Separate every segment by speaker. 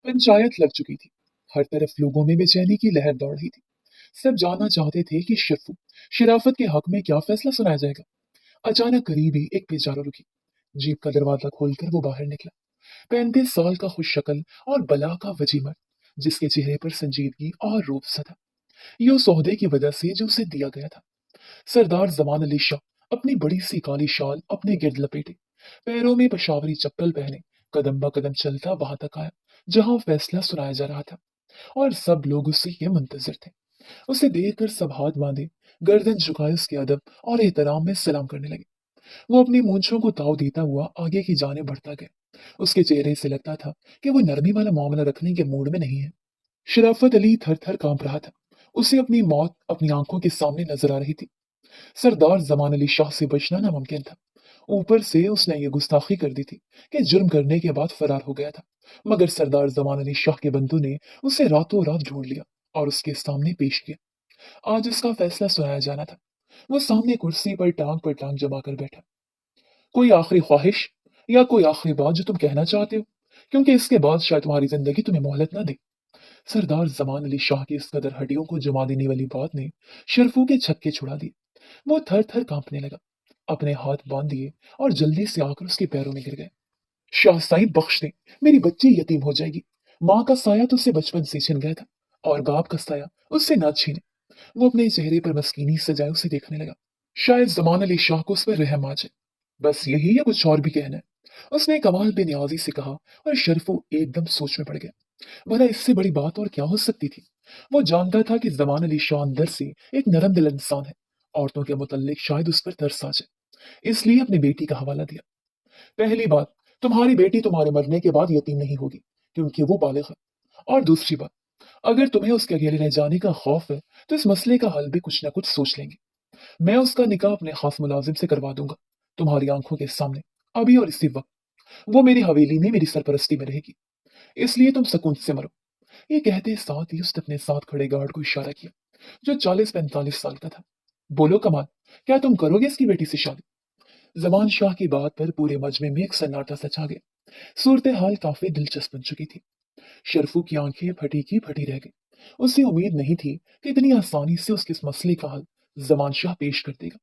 Speaker 1: पंचायत लग चुकी थी। हर तरफ लोगों में बेचैनी की लहर दौड़ रही थी। सब जानना चाहते थे कि शर्फू शराफत के हक में क्या फैसला सुनाया जाएगा। अचानक करीब ही एक बेचारा रुकी। जीप का दरवाजा खोलकर वो बाहर निकला। 35 साल का खुश शक्ल और बला का वजी मर्द, जिसके चेहरे पर संजीदगी और रूप सा था। ये उस ओहदे की वजह से जो उसे दिया गया था। सरदार जमान अली शाह अपनी बड़ी सी काली शाल अपने गिर्द लपेटे, पैरों में पेशावरी चप्पल पहने, कदम ब कदम चलता वहां तक आया जहां फैसला सुनाया जा रहा था। और सब लोग उससे ये मुंतजर थे। उसे देखकर सब हाथ बांधे, गर्दन झुकाए उसके अदब और एहतराम में सलाम करने लगे। वो अपनी मूंछों को ताव देता हुआ आगे की जाने बढ़ता गया। उसके चेहरे से लगता था कि वो नरमी वाला मामला रखने के मूड में नहीं है। शराफत अली थर थर कांप रहा था। उसे अपनी मौत अपनी आंखों के सामने नजर आ रही थी। सरदार जमान अली शाह से बचना नामुमकिन था। ऊपर से उसने ये गुस्ताखी कर दी थी कि जुर्म करने के बाद फरार हो गया था। मगर सरदार जमान अली शाह के बंधु ने उसे रातों रात ढूंढ लिया और उसके सामने पेश किया। आज उसका फैसला सुनाया जाना था। वो सामने कुर्सी पर टांग जमा कर बैठा। कोई आखिरी ख्वाहिश या कोई आखिरी बात जो तुम कहना चाहते हो, क्योंकि इसके बाद शायद तुम्हारी जिंदगी तुम्हें मोहलत ना दे। सरदार जमान अली शाह की इस कदर हड्डियों को जमा देने वाली बात ने शर्फू के छक्के छुड़ा दिए। वो थर थर कांपने लगा, अपने हाथ बांध दिए और जल्दी से आकर उसके पैरों में गिर गए। शाह साहिब बख्श दे, मेरी बच्ची यतीम हो जाएगी। माँ का साया तो उससे बचपन से छिन गया था, और बाप का साया उससे ना छीने। वो अपने चेहरे पर मस्कीनी सजाए उसे देखने लगा। शायद जमान अली शाह को उस पर रहम आ जाए। बस यही या कुछ और भी कहना है? उसने कमाल बेनियाजी से कहा। और शर्फू एकदम सोच में पड़ गया। भला इससे बड़ी बात और क्या हो सकती थी? वो जानता था कि जमान अली शाह अंदर से एक नरम दिल इंसान है। औरतों के मुतल्लिक शायद उस पर तरस आ जाए, इसलिए अपनी बेटी का हवाला दिया। पहली बात, तुम्हारी बेटी तुम्हारे मरने के बाद यतीम नहीं होगी, क्योंकि वो बालिग है। और दूसरी बात, अगर तुम्हें उसके अकेले रह जाने का खौफ है, तो इस मसले का हल भी कुछ ना कुछ सोच लेंगे। मैं उसका निकाह अपने खास मुलाजिम से करवा दूंगा, तुम्हारी आंखों के सामने, अभी और इसी वक्त। वो मेरी हवेली में मेरी सरपरस्ती में रहेगी, इसलिए तुम सुकून से मरो। ये कहते साथ ही उसने अपने साथ खड़े गार्ड को इशारा किया, जो 40-45 साल का था। बोलो कमाल, क्या तुम करोगे इसकी बेटी से शादी? जमान शाह की बात पर पूरे मजमे में एक सन्नाटा सा छा गया। सूरत हाल काफी दिलचस्प बन चुकी थी। शर्फू की आंखें फटी की फटी रह गई। उसे उम्मीद नहीं थी कि इतनी आसानी से उसके इस मसले का हल जमान शाह पेश कर देगा।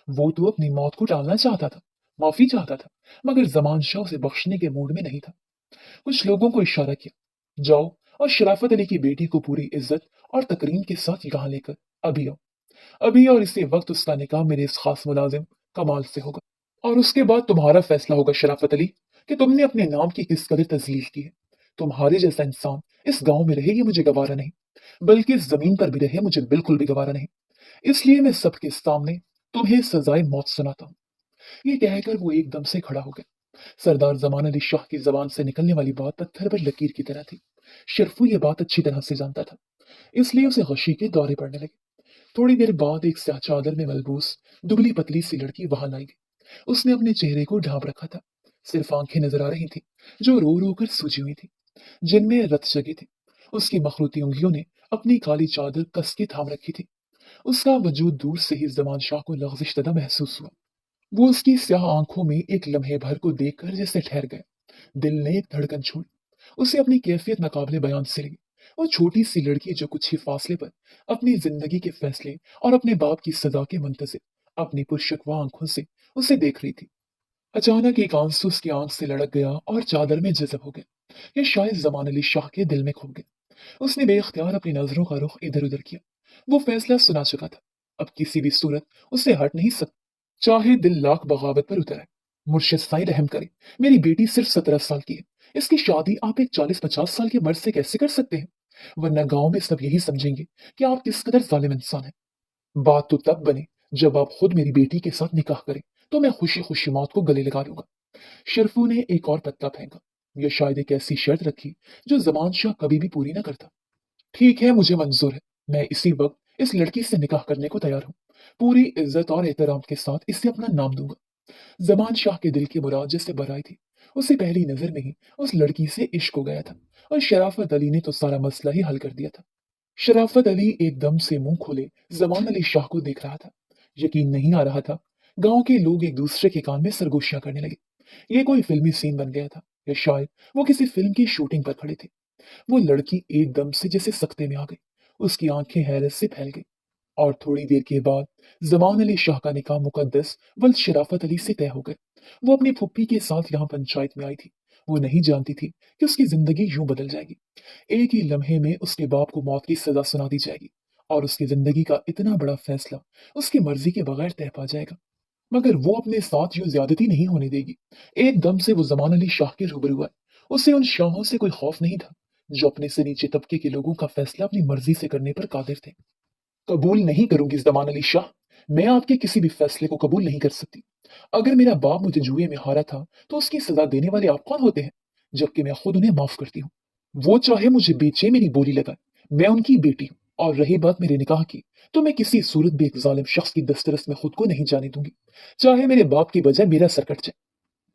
Speaker 1: वो तो अपनी मौत को टालना चाहता था, माफी चाहता था, मगर जमान शाह उसे बख्शने के मूड में नहीं था। कुछ लोगों को इशारा किया, जाओ और शराफत अली की बेटी को पूरी इज्जत और तकरीम के साथ यहाँ लेकर अभी आओ। अभी और इसी वक्त उसका निकाह मेरे इस खास मुलाजिम कमाल से होगा। और उसके बाद तुम्हारा फैसला होगा शराफत अली, कि तुमने अपने नाम की किस कदर तजलील की है। तुम्हारे जैसा इंसान इस गांव में रहे ये मुझे गवारा नहीं, बल्कि इस जमीन पर भी रहे मुझे बिल्कुल भी गवारा नहीं। इसलिए मैं सबके सामने तुम्हें सजाए मौत सुनाता हूँ। ये कहकर वो एकदम से खड़ा हो गया। सरदार जमान अली शाह की जबान से निकलने वाली बात पत्थर पर लकीर की तरह थी। शर्फू ये बात अच्छी तरह से जानता था, इसलिए उसे खुशी के दौरे पड़ने लगे। थोड़ी देर बाद एक स्याह चादर में मलबूस दुबली पतली सी लड़की वहां लाई गई। उसने अपने चेहरे को ढांप रखा था। सिर्फ आंखें नजर आ रही थी, जो रो रो कर सूजी हुई थी, जिनमें रत जगी थी। उसकी मखरूती उंगलियों ने अपनी काली चादर कस के थाम रखी थी। उसका वजूद दूर से ही जमान शाह को लग़ज़िश ज़दा महसूस हुआ। वो उसकी स्याह आंखों में एक लम्हे भर को देखकर जैसे ठहर गए। दिल ने एक धड़कन छोड़ी। उसे अपनी कैफियत नाकाबिले बयान से लगी। वो छोटी सी लड़की जो कुछ ही फासले पर अपनी जिंदगी के फैसले और अपने बाप की सजा के मुंतज़िर अपनी पुरशकवा आंखों से उसे देख रही थी। अचानक एक आंसू उसकी आंख से लड़क गया और चादर में जज़ब हो गया। ये शायद जमान अली शाह के दिल में खो गया। उसने बेख्तियार अपनी नजरों का रुख इधर उधर किया। वो फैसला सुना चुका था। अब किसी भी सूरत उससे हट नहीं सकता, चाहे दिल लाख बगावत पर उतर आए। मुर्शिद साईं रहम करे, मेरी बेटी सिर्फ 17 साल की है। इसकी शादी आप एक 40-50 साल के मर्द से कैसे कर सकते हैं? वरना गांव में सब यही समझेंगे कि आप किस कदर जालिम इंसान हैं। बात तो तब बने जब आप खुद मेरी बेटी के साथ निकाह करें, तो मैं खुशी खुशी मौत को गले लगा लूंगा। शर्फू ने एक और पत्ता फेंका। यह शायद एक ऐसी शर्त रखी जो जमान शाह कभी भी पूरी ना करता। ठीक है, मुझे मंजूर है। मैं इसी वक्त इस लड़की से निकाह करने को तैयार हूँ। पूरी इज्जत और एहतराम के साथ इसे अपना नाम दूंगा। जमान शाह के दिल की मुराद जिससे भर आई थी, उसे पहली नजर में ही उस लड़की से इश्क हो गया था। और शराफत अली ने तो सारा मसला ही हल कर दिया था। शराफत अली एकदम से मुंह खोले जमान अली शाह को देख रहा था। यकीन नहीं आ रहा था। गांव के लोग एक दूसरे के कान में सरगोशियां करने लगे। ये कोई फिल्मी सीन बन गया था, या शायद वो किसी फिल्म की शूटिंग पर खड़े थे। वो लड़की एकदम से जैसे सकते में आ गई। उसकी आंखें हैरत से फैल गई। और थोड़ी देर के बाद जमान अली शाह का निकाह मुकद्दस वल शराफत अली से तय हो गए। वो अपनी फुप्पी के साथ यहाँ पंचायत में आई थी। वो नहीं जानती थी कि उसकी जिंदगी यूं बदल जाएगी। एक ही लम्हे में उसके बाप को मौत की सजा सुना दी जाएगी और उसकी जिंदगी का इतना बड़ा फैसला उसकी मर्जी के बगैर तय पा जाएगा। मगर वो अपने साथ यूं ज्यादती नहीं होने देगी। एकदम से वो जमान अली शाह के रूबरू आए। उसे उन शाहों से कोई खौफ नहीं था जो अपने से नीचे तबके के लोगों का फैसला अपनी मर्जी से करने पर कादिर थे। कबूल नहीं करूंगी जमान अली शाह। मैं आपके किसी भी फैसले को कबूल नहीं कर सकती। अगर मेरा बाप मुझे जुए में हारा था तो उसकी सजा देने वाले आप कौन होते हैं, जबकि मैं खुद उन्हें माफ करती हूँ। वो चाहे मुझे बेचे मेरी बोली लगाए, मैं उनकी बेटी हूँ। और रही बात मेरे निकाह की, तो मैं किसी सूरत भी एक जालिम शख्स की दस्तरस में खुद को नहीं जाने दूंगी, चाहे मेरे बाप की बजाय मेरा सर कट जाए।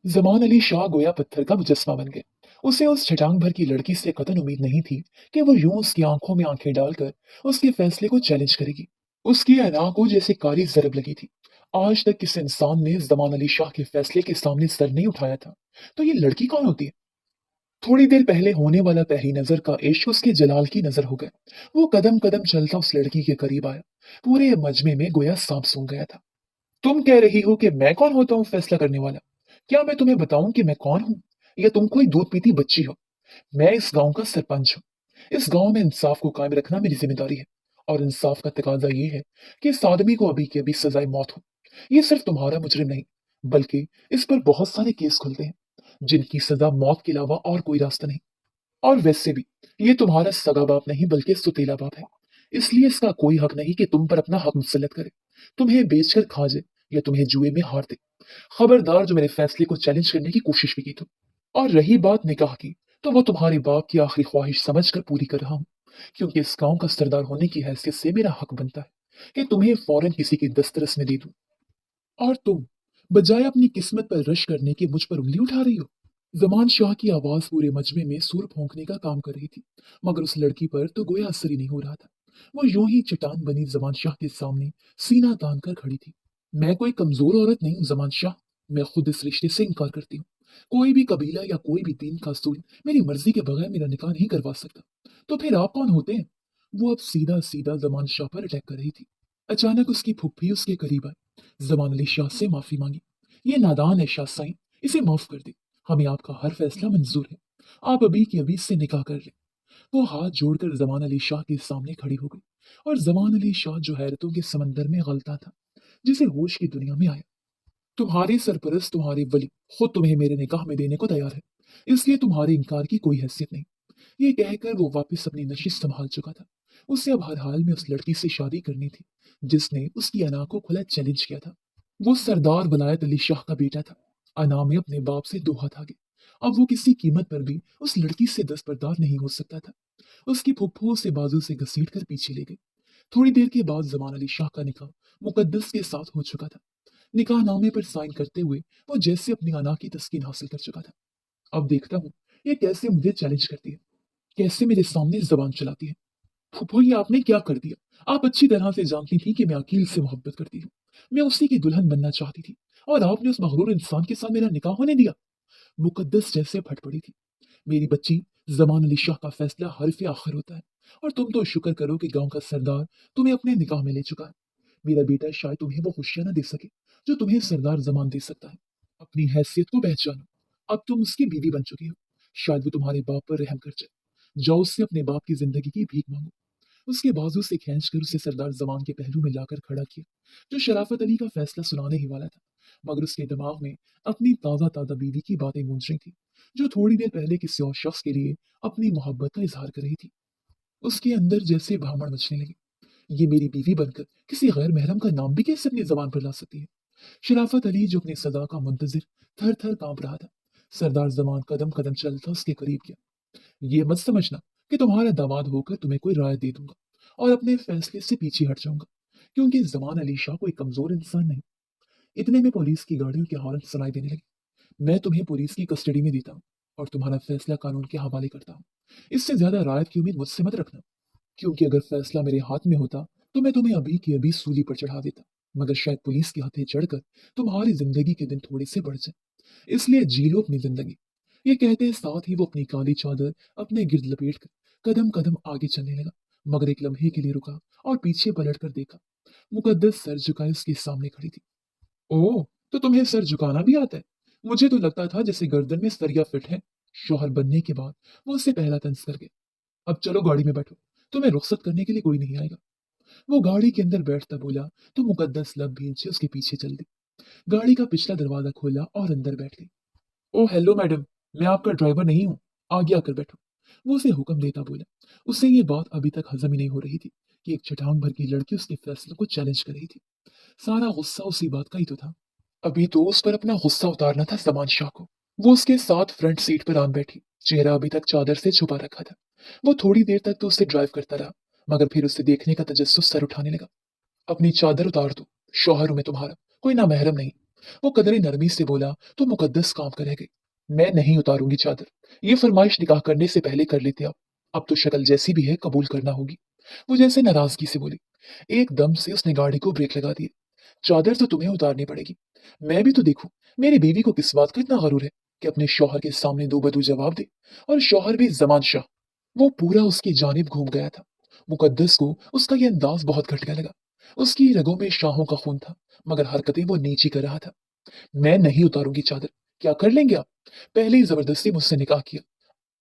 Speaker 1: जमान अली शाह गोया पत्थर का मुजस्मा बन गए। उसे उस छटांग भर की लड़की से कतई उम्मीद नहीं थी कि वो यूं उसकी आंखों में आंखें डालकर उसके फैसले को चैलेंज करेगी। उसकी अना को जैसे काली जरब लगी थी। आज तक किसी इंसान ने जमान अली शाह के फैसले के सामने सर नहीं उठाया था, तो ये लड़की कौन होती है। थोड़ी देर पहले होने वाला पहली नजर का इश्क उसके जलाल की नजर हो गया। वो कदम कदम चलता उस लड़की के करीब आया। पूरे मजमे में गोया सांप सूंघ गया था। तुम कह रही हो कि मैं कौन होता हूँ फैसला करने वाला। क्या मैं तुम्हें बताऊं कि मैं कौन हूँ, या तुम कोई दूध पीती बच्ची हो। मैं इस गांव का सरपंच हूँ। इस गांव में इंसाफ को कायम रखना मेरी जिम्मेदारी है। और इंसाफ का तकाजा ये है कि इस आदमी को अभी के अभी सजाए मौत हो। ये सिर्फ तुम्हारा मुजरिम नहीं, बल्कि इस पर बहुत सारे केस खुलते हैं जिनकी सजा मौत के अलावा और कोई रास्ता नहीं। और वैसे भी ये तुम्हारा सगा बाप नहीं बल्कि सुतीला बाप है। इसलिए इसका कोई हक नहीं कि तुम पर अपना हक मुसलत करे, तुम्हें बेचकर खा जाए या तुम्हें जुए में हार दे। खबरदार जो मेरे फैसले को चैलेंज करने की कोशिश भी की तो। और रही बात निकाह की, तो वो तुम्हारे बाप की आखिरी ख्वाहिश समझकर पूरी कर रहा हूँ, क्योंकि इस गांव का सरदार होने की हैसियत से मेरा हक बनता है कि तुम्हें फौरन किसी की दस्तरस में दे दूं। और तुम बजाय अपनी किस्मत पर रश करने के मुझ पर उंगली उठा रही हो। जमान शाह की आवाज पूरे मजमे में सुर फूंकने का काम कर रही थी, मगर उस लड़की पर तो गोया असर ही नहीं हो रहा था। वो यूं ही चट्टान बनी जमान शाह के सामने सीना तान कर खड़ी थी। मैं कोई कमजोर औरत नहीं हूँ जमान शाह। मैं खुद इस रिश्ते से इनकार करती हूँ। कोई भी कबीला या कोई भी दीन का असूल मेरी मर्जी के बगैर मेरा निकाह नहीं करवा सकता। तो फिर आप कौन होते हैं। वो अब सीधा सीधा जमान शाह पर अटैक कर रही थी। अचानक उसकी फुफ्फी उसके करीब आई। जमान अली शाह से माफी मांगी। ये नादान है शाह साईं, इसे माफ कर दे। हमें आपका हर फैसला मंजूर है। आप अभी की अभी इससे निकाह कर लें। वो हाथ जोड़कर जमान अली शाह के सामने खड़ी हो गई। और जमान अली शाह जो हैरतों के समंदर में गलता था, जिसे होश की दुनिया में आया। तुम्हारे सरपरस्त तुम्हारे वली खुद तुम्हें मेरे निकाह में देने को तैयार है, इसलिए तुम्हारे इनकार की कोई हैसियत नहीं। ये कहकर वो वापस अपनी नशिश संभाल चुका था। उसे अब हर हाल में उस लड़की से शादी करनी थी जिसने उसकी अना को खुला चैलेंज किया था। वो सरदार वलायत अली शाह का बेटा था। अना में अपने बाप से दो हाथ आगे। अब वो किसी कीमत पर भी उस लड़की से दस्तबरदार नहीं हो सकता था। उसकी फुफ्फू उसे बाजू से घसीट कर पीछे ले गई। थोड़ी देर के बाद जमान अली शाह का निकाह मुकद्दस के साथ हो चुका था। निकाह नामे पर साइन करते हुए वो जैसे अपनी अना की तस्कीन हासिल कर चुका था। अब देखता हूँ ये कैसे मुझे चैलेंज करती है, कैसे मेरे सामने जबान चलाती है। फूफो ये आपने क्या कर दिया। आप अच्छी तरह से जानती थी कि मैं अकील से मोहब्बत करती हूँ। मैं उसी की दुल्हन बनना चाहती थी, और आपने उस मगरूर इंसान के साथ मेरा निकाह होने दिया। मुकद्दस जैसे फट पड़ी थी। मेरी बच्ची, जमान अली शाह का फैसला हरफ आखिर होता है। और तुम तो शुक्र करो कि गांव का सरदार तुम्हें अपने निकाह में ले चुका है। मेरा बेटा शायद तुम्हें वो खुशियां न दे सके जो तुम्हें सरदार जमान दे सकता है। अपनी हैसियत को पहचानो। अब तुम उसकी बीवी बन चुकी हो। शायद वो तुम्हारे बाप पर रहम कर जाए। जाओ उससे अपने बाप की जिंदगी की भीख मांगो। उसके बाजू से खींचकर उसे सरदार जमान के पहलू में लाकर खड़ा किया, जो शराफत अली का फैसला सुनाने ही वाला था। मगर उसके दिमाग में अपनी ताजा ताजा बीवी की बातें गूंज रही थी, जो थोड़ी देर पहले किसी और शख्स के लिए अपनी मोहब्बत का इजहार कर रही थी। उसके अंदर जैसे भामड़ मचने लगी। ये मेरी बीवी बनकर किसी गैर महरम का नाम भी कैसे अपनी जबान पर ला सकती है। शराफत अली जो अपनी सदा का मुंतजिर थर थर कांप रहा था। सरदार जमान कदम कदम चलता उसके करीब गया। ये मत समझना कि तुम्हारा दामाद होकर तुम्हें कोई राय दे दूंगा और अपने फैसले से पीछे हट जाऊंगा, क्योंकि जमान अली शाह कोई कमजोर इंसान नहीं। इतने में पुलिस की गाड़ियों के हॉर्न सुनाई देने लगे। मैं तुम्हें पुलिस की कस्टडी में देता हूँ और तुम्हारा फैसला कानून के हवाले करता हूँ। इससे ज्यादा रायत की उम्मीद मुझसे मत रखना, क्योंकि अगर फैसला मेरे हाथ में होता तो मैं तुम्हें अभी की अभी सूली पर चढ़ा देता। मगर शायद पुलिस के हाथे चढ़कर तुम्हारी जिंदगी के दिन थोड़े से बढ़ जाए। इसलिए जी लो अपनी जिंदगी। ये कहते साथ ही वो अपनी काली चादर अपने गिर्द लपेट कर कदम कदम आगे चलने लगा, मगर एक लम्हे के लिए रुका और पीछे पलट कर देखा। मुकद्दस सर झुकाए उसके सामने खड़ी थी। ओह, तो तुम्हें सर झुकाना भी आता है? मुझे तो लगता था जैसे गर्दन में सरिया फिट है। शौहर बनने के बाद वो उससे पहला तंज कर गया। अब चलो गाड़ी में बैठो, तुम्हें रुखसत करने के लिए कोई नहीं आएगा। वो गाड़ी के अंदर बैठता बोला तो मुकद्दस लब भींचे उसके पीछे चल दी। गाड़ी का पिछला दरवाजा खोला और अंदर बैठ गई। ओ हेलो मैडम, मैं आपका ड्राइवर नहीं हूँ, आगे आकर बैठो। वो उसे हुक्म देता बोला। उसे ये बात अभी तक हजम ही नहीं हो रही थी कि एक चटांग भर की लड़की उसके फैसलों को चैलेंज कर रही थी। सारा गुस्सा उसी बात का ही तो था। अभी तो उस पर अपना गुस्सा उतारना था जमान शाह को। वो उसके साथ फ्रंट सीट पर आन बैठी, चेहरा अभी तक चादर से छुपा रखा था। वो थोड़ी देर तक तो उसे ड्राइव करता रहा, मगर फिर उसे देखने का तजस्सुस सर उठाने लगा। अपनी चादर उतार दो, शौहर हूं मैं तुम्हारा, कोई ना महरम नहीं। वो कदरे नरमी से बोला तो मुकद्दस काम कर रह गई। मैं नहीं उतारूंगी चादर, ये फरमाइश निकाह करने से पहले कर लेते आप। अब तो शक्ल जैसी भी है कबूल करना होगी। वो जैसे नाराजगी से बोली। एकदम से उसने गाड़ी को ब्रेक लगा दिए। चादर तो तुम्हें उतारनी पड़ेगी। मैं भी तो देखूं, मेरी बीवी को किस बात का इतना गरूर है कि अपने शौहर के सामने दो बदू जवाब दे, और शौहर भी जमान शाह। वो पूरा उसकी जानिब घूम गया था। मुकद्दस को उसका यह अंदाज बहुत घटिया लगा। उसकी रगों में शाहों का खून था, मगर हरकतें वो नीची कर रहा था। मैं नहीं उतारूंगी चादर, क्या कर लेंगे आप? पहले ही जबरदस्ती मुझसे निकाह किया,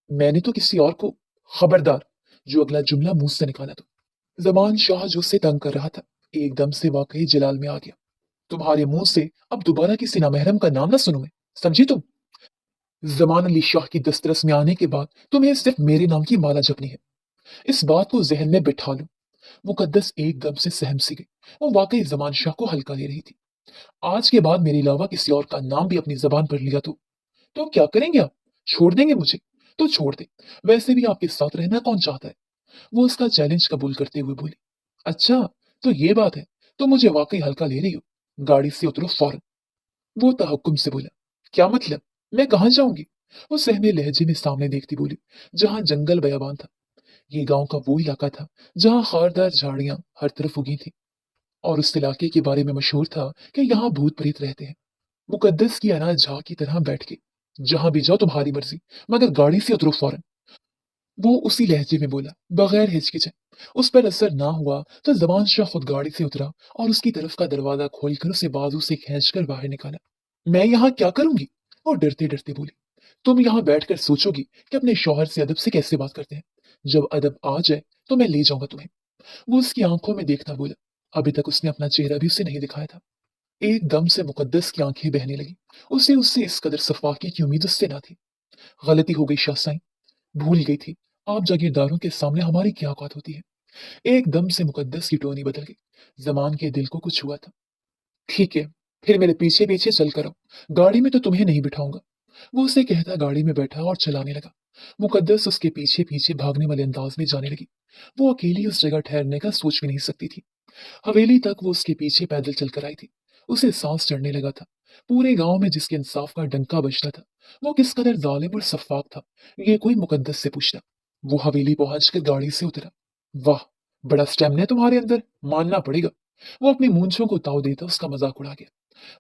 Speaker 1: मैंने तो किसी और को। खबरदार, जो अगला जुमला मुंह से निकाला तो। जमान शाह जो उससे तंग कर रहा था, एकदम से वाकई जलाल में आ गया। तुम्हारे मुंह से अब दोबारा किसी नामहरम का नाम ना सुनूं मैं, समझी तुम? जमान अली शाह की दस्तरस में आने के बाद तुम्हें सिर्फ मेरे नाम की माला जपनी है। इस बात को जहन में बिठा लो। मुकद्दस एकदम से सहम सी गई। वो वाकई जमान शाह को हल्का ले रही थी। आज के बाद मेरे अलावा किसी और का नाम भी अपनी जबान पर लिया तो क्या करेंगे आप? छोड़ देंगे मुझे? तो छोड़ दे, वैसे भी आपके साथ रहना कौन चाहता है? वो उसका चैलेंज कबूल करते हुए बोली। अच्छा, तो ये बात है, तो मुझे वाकई हल्का ले रही हो। गाड़ी से उतरो फौरन। वो तहक्कुम से बोला। क्या मतलब? मैं कहाँ जाऊंगी? वो सहमे लहजे में सामने देखती बोली। जहां जंगल बयाबान था। ये गांव का वो इलाका था जहां खारदार झाड़ियां हर तरफ उगी थी, और उस इलाके के बारे में मशहूर था कि यहाँ भूत प्रेत रहते हैं। मुकद्दस की अनाज झा की तरह बैठ के। जहां भी जाओ तुम्हारी मर्जी, मगर गाड़ी से उतरो फौरन। वो उसी लहजे में बोला, बगैर हिचकिचाए। उस पर असर ना हुआ तो जबान शाह खुद गाड़ी से उतरा और उसकी तरफ का दरवाजा खोलकर उसे बाजू से खींचकर बाहर निकाला। मैं यहाँ क्या करूंगी? वो डरते डरते बोली। तुम यहाँ बैठकर सोचोगी कि अपने शौहर से अदब से कैसे बात करते हैं। जब अदब आ जाए तो मैं ले जाऊंगा तुम्हें। वो उसकी आंखों में देखता बोला। अभी तक उसने अपना चेहरा भी उसे नहीं दिखाया था। एकदम से मुकद्दस की आंखें बहने लगी। उसे उससे इस कदर सफाकी की उम्मीद उससे ना थी। गलती हो गई शाह, भूल गई थी। आप जागीरदारों के सामने हमारी क्या औकात होती है। एकदम से मुकद्दस की टोनी बदल गई। जमान के दिल को कुछ हुआ था। ठीक है, फिर मेरे पीछे पीछे चल कर आओ। गाड़ी में तो तुम्हें नहीं बिठाऊंगा। वो उसे कहता गाड़ी में बैठा और चलाने लगा। मुकद्दस उसके पीछे पीछे भागने वाले अंदाज में जाने लगी। वो अकेली उस जगह ठहरने का सोच भी नहीं सकती थी। हवेली तक वो उसके पीछे पैदल चलकर आई थी। उसे सांस चढ़ने लगा था। पूरे गांव में जिसके इंसाफ का डंका बजता था, वो किस कदर जालिम और सफाक था, ये कोई मुकद्दस से पूछता। वो हवेली पहुंचकर गाड़ी से उतरा। वाह, बड़ा स्टेमिना है तुम्हारे अंदर, मानना पड़ेगा। वो अपनी मूंछों को ताव देता उसका मजाक उड़ा गया।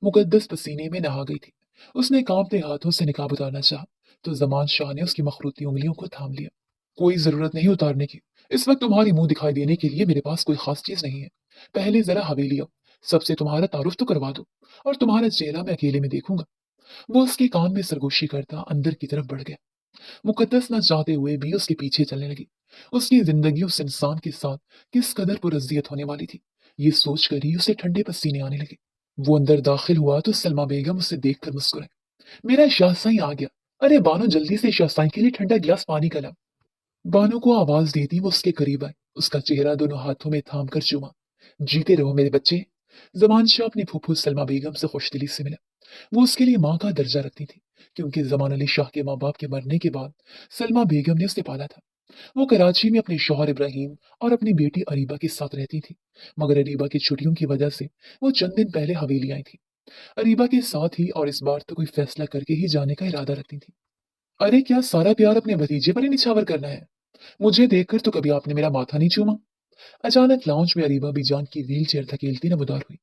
Speaker 1: मुकद्दस पसीने में नहा गई थी। उसने कांपते हाथों से निकाब उतारना चाहा तो जमान शाह ने उसकी मखरूती उंगलियों को थाम लिया। कोई जरूरत नहीं उतारने की। इस वक्त तुम्हारी मुंह दिखाई देने के लिए मेरे पास कोई खास चीज नहीं है। पहले जरा हवेली आओ, सबसे तुम्हारा तारुफ तो करवा दो, और तुम्हारा चेहरा मैं अकेले में देखूंगा। वो उसके कान में सरगोशी करता अंदर की तरफ बढ़ गया। मुकद्दस न चाहते हुए भी उसके पीछे चलने लगी। उसकी जिंदगी उस इंसान के साथ किस कदर पुरअज़ियत होने वाली थी, ये सोच कर ही उसे ठंडे पसीने आने लगे। वो अंदर दाखिल हुआ तो सलमा बेगम उसे देखकर मुस्कुराई। मेरा शाहसाई आ गया। अरे बानो, जल्दी से शाहसाई के लिए ठंडा गिलास पानी का ला। बानो को आवाज देती वो उसके करीब आई, उसका चेहरा दोनों हाथों में थाम कर चूमा। जीते रहो मेरे बच्चे। जमान शाह अपनी फूफू सलमा बेगम से खुशदिली से मिला। वो उसके लिए माँ का दर्जा रखती थी, क्योंकि जमान अली शाह के माँ बाप के मरने के बाद सलमा बेगम ने उसे पाला था। वो कराची में अपने शौहर इब्राहिम और अपनी बेटी अरीबा के साथ रहती थी, मगर अरीबा की छुट्टियों की वजह से वो चंद दिन पहले हवेली आई थी। अरीबा के साथ ही, और इस बार तो कोई फैसला करके ही जाने का इरादा रखती थी। अरे क्या सारा प्यार अपने भतीजे पर ही निछावर करना है? मुझे देखकर तो कभी आपने मेरा माथा नहीं चूमा। अचानक लाउंज में अरीबा बीजान की व्हील चेयर धकेलती नमदार हुई।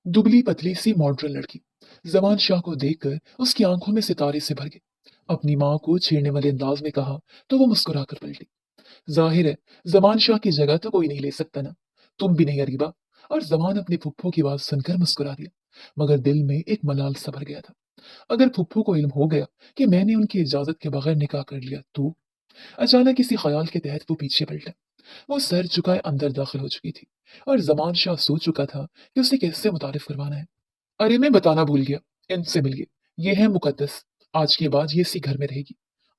Speaker 1: दुबली पतली सी मॉडर्न लड़की। जमान शाह को देखकर उसकी आंखों में सितारे से भर गए। अपनी माँ को छेड़ने वाले अंदाज में कहा तो वो मुस्कुरा कर पलटी। जाहिर है, जमान शाह की जगह तो कोई नहीं ले सकता ना, तुम भी नहीं अरीबा। और जमान अपने फुफ्फो की बात सुनकर मुस्कुरा दिया, मगर दिल में एक मलाल सा भर गया था। अगर फुफ्फो को इल्म हो गया कि मैंने उनकी इजाजत के बगैर निकाह कर लिया तो। अचानक किसी ख्याल के तहत वो पीछे पलटा। वो सर झुकाए अंदर दाखिल हो चुकी थी, और जमान शाह सोच चुका था कि उसे कैसे मुतारिफ करवाना है। अरे मैं बताना भूल गया, इनसे मिलिए, ये है मुकद्दस। आज के बाद ये इसी घर में रहेगी।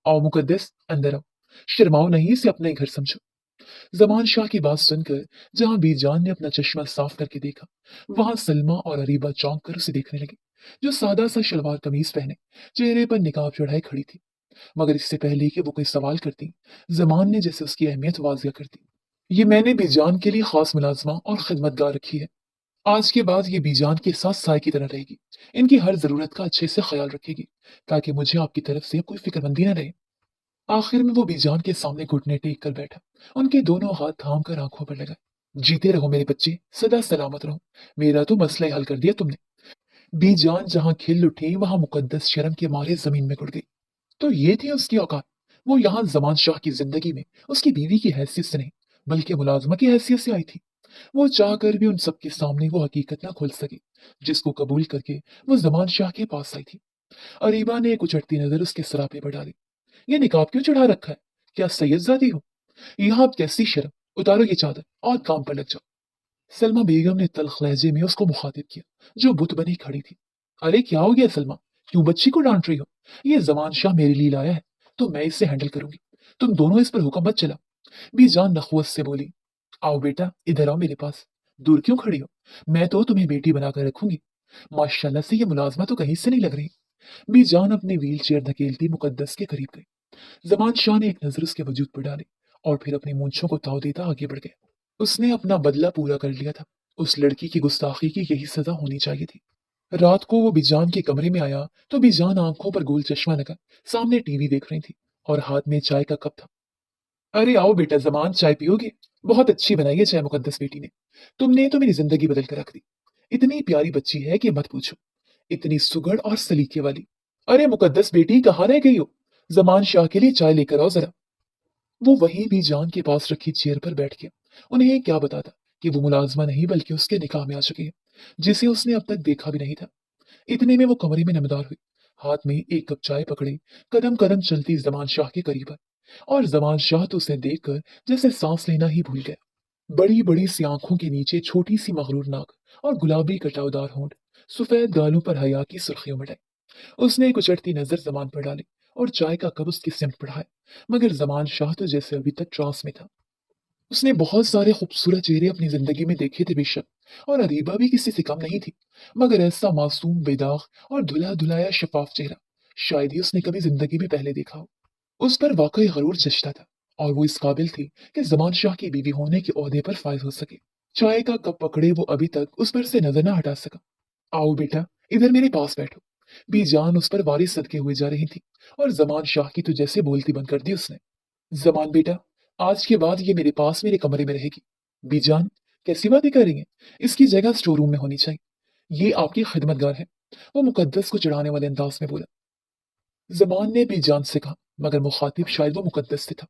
Speaker 1: आओ मुकद्दस, अंदर आओ। शर्माओ नहीं, इसे अपना ही घर समझो। जमान शाह की बात सुनकर जहां बीरजान ने अपना चश्मा साफ करके देखा, वहां सलमा और अरीबा चौंक कर उसे देखने लगी, जो सादा सा शलवार कमीज पहने चेहरे पर निकाब चढ़ाए खड़ी थी। मगर इससे पहले कि वो कोई सवाल करती, जमान ने जैसे उसकी अहमियत वाजिया कर दी। ये मैंने बीजान के लिए खास मुलाजमा और खिदमतगार रखी है। आज के बाद ये बीजान के साथ साय की तरह रहेगी। इनकी हर जरूरत का अच्छे से ख्याल रखेगी, ताकि मुझे आपकी तरफ से कोई फिक्रमंदी न रहे। आखिर में वो बीजान के सामने घुटने टेक कर बैठा, उनके दोनों हाथ थाम कर आंखों पर लगाए। जीते रहो मेरे बच्चे, सदा सलामत रहो। मेरा तो मसला ही हल कर दिया तुमने। बीजान जहां खिल उठी, वहां मुकद्दस शर्म के मारे जमीन में गिर गई। तो ये थी उसकी औकात। वो यहाँ जमान शाह की जिंदगी में उसकी बीवी की हैसियत से नहीं, बल्कि मुलाजमा की हैसियत से आई थी। वो चाह कर भी उन सबके सामने वो हकीकत ना खोल सकी, जिसको कबूल करके वो जमान शाह के पास आई थी। अरीबा ने एक उचटती नजर उसके सरापे पर डाली। ये निकाब क्यों चढ़ा रखा है? क्या सैयदजादी हो? यहाँ अब कैसी शर्म? उतारो ये चादर और काम पर लग जाओ। सलमा बेगम ने तल्ख लहजे में उसको मुखातिब किया, जो बुत बनी खड़ी थी। अरे क्या हो गया सलमा? क्यों बच्ची को डांट रही हो? ये जमान शाह मेरे लिए लाया है, तो मैं इसे हैंडल करूंगी। तुम दोनों इस पर हुक्म मत चला। बीजान नखवत से बोली। आओ बेटा, इधर आओ मेरे पास। दूर क्यों खड़ी हो? मैं तो तुम्हें बेटी बनाकर रखूंगी। माशाल्लाह से ये मुलाजमा तो कहीं से नहीं लग रही। बीजान अपनी व्हील चेयर धकेलती मुकद्दस के करीब गई। जमान शाह ने एक नजर उसके वजूद पर डाली, और फिर अपनी मूंछों को ताव देता आगे बढ़ गया। उसने अपना बदला पूरा कर लिया था। उस लड़की की गुस्ताखी की यही सजा होनी चाहिए थी। रात को वो बीजान के कमरे में आया तो बीजान आंखों पर गोल चश्मा लगा सामने टीवी देख रही थी, और हाथ में चाय का कप था। अरे आओ बेटा, जमान चाय पियोगे? बहुत अच्छी बनाई है चाय मुकद्दस बेटी ने। तुमने तो मेरी जिंदगी बदल कर रख दी। इतनी प्यारी बच्ची है कि मत पूछो। इतनी सुगड़ और सलीके वाली। अरे मुकद्दस बेटी, कहाँ रह गई हो? जमान शाह के लिए चाय लेकर आओ जरा। वो वहीं भी जान के पास रखी चेयर पर बैठ गया। उन्हें क्या बताता कि वो मुलाजमा नहीं बल्कि उसके निकाह में आ चुकी है, जिसे उसने अब तक देखा भी नहीं था। इतने में वो कमरे में नमदार हुई, हाथ में एक कप चाय पकड़े, कदम कदम चलती जमान शाह के करीब आई। और जमान शाह तो उसे देखकर जैसे सांस लेना ही भूल गया। बड़ी बड़ी सी आंखों के नीचे छोटी सी मगरूर नाक, और गुलाबी कटावदार होंठ, सफेद गालों पर हया की सुर्खियों में। उसने एक उचटती नजर जमान पर डाली, और चाय का कप उसकी सिमट बढ़ाया। मगर जमान शाह तो जैसे अभी तक ट्रांस में था। उसने बहुत सारे खूबसूरत चेहरे अपनी जिंदगी में देखे थे बेशक, और अरीबा भी किसी से कम नहीं थी। मगर ऐसा मासूम, बेदाग और धुला धुलाया शफाफ चेहरा शायद ही उसने कभी जिंदगी में पहले देखा हो। उस पर वाकई गरूर जचता था, और वो इस काबिल थी कि जमान शाह की बीवी होने के ओहदे पर फायज हो सके। चाय का कप पकड़े वो अभी तक उस पर से नजर न हटा सका। आओ बेटा, इधर मेरे पास बैठो। बीजान उस पर वारिस सदके हुए जा रही थी, और जमान शाह की तो जैसे बोलती बंद कर दी उसने। जमान बेटा, आज के बाद ये मेरे पास मेरे कमरे में रहेगी। बीजान, कैसी बातें कर रही हैं? इसकी जगह स्टोर रूम में होनी चाहिए। ये आपकी खिदमतगार है। वो मुकद्दस को चढ़ाने वाले अंदाज में बोला। जमान ने बीजान से कहा, मगर मुखातिब शायद वो मुकद्दस से था।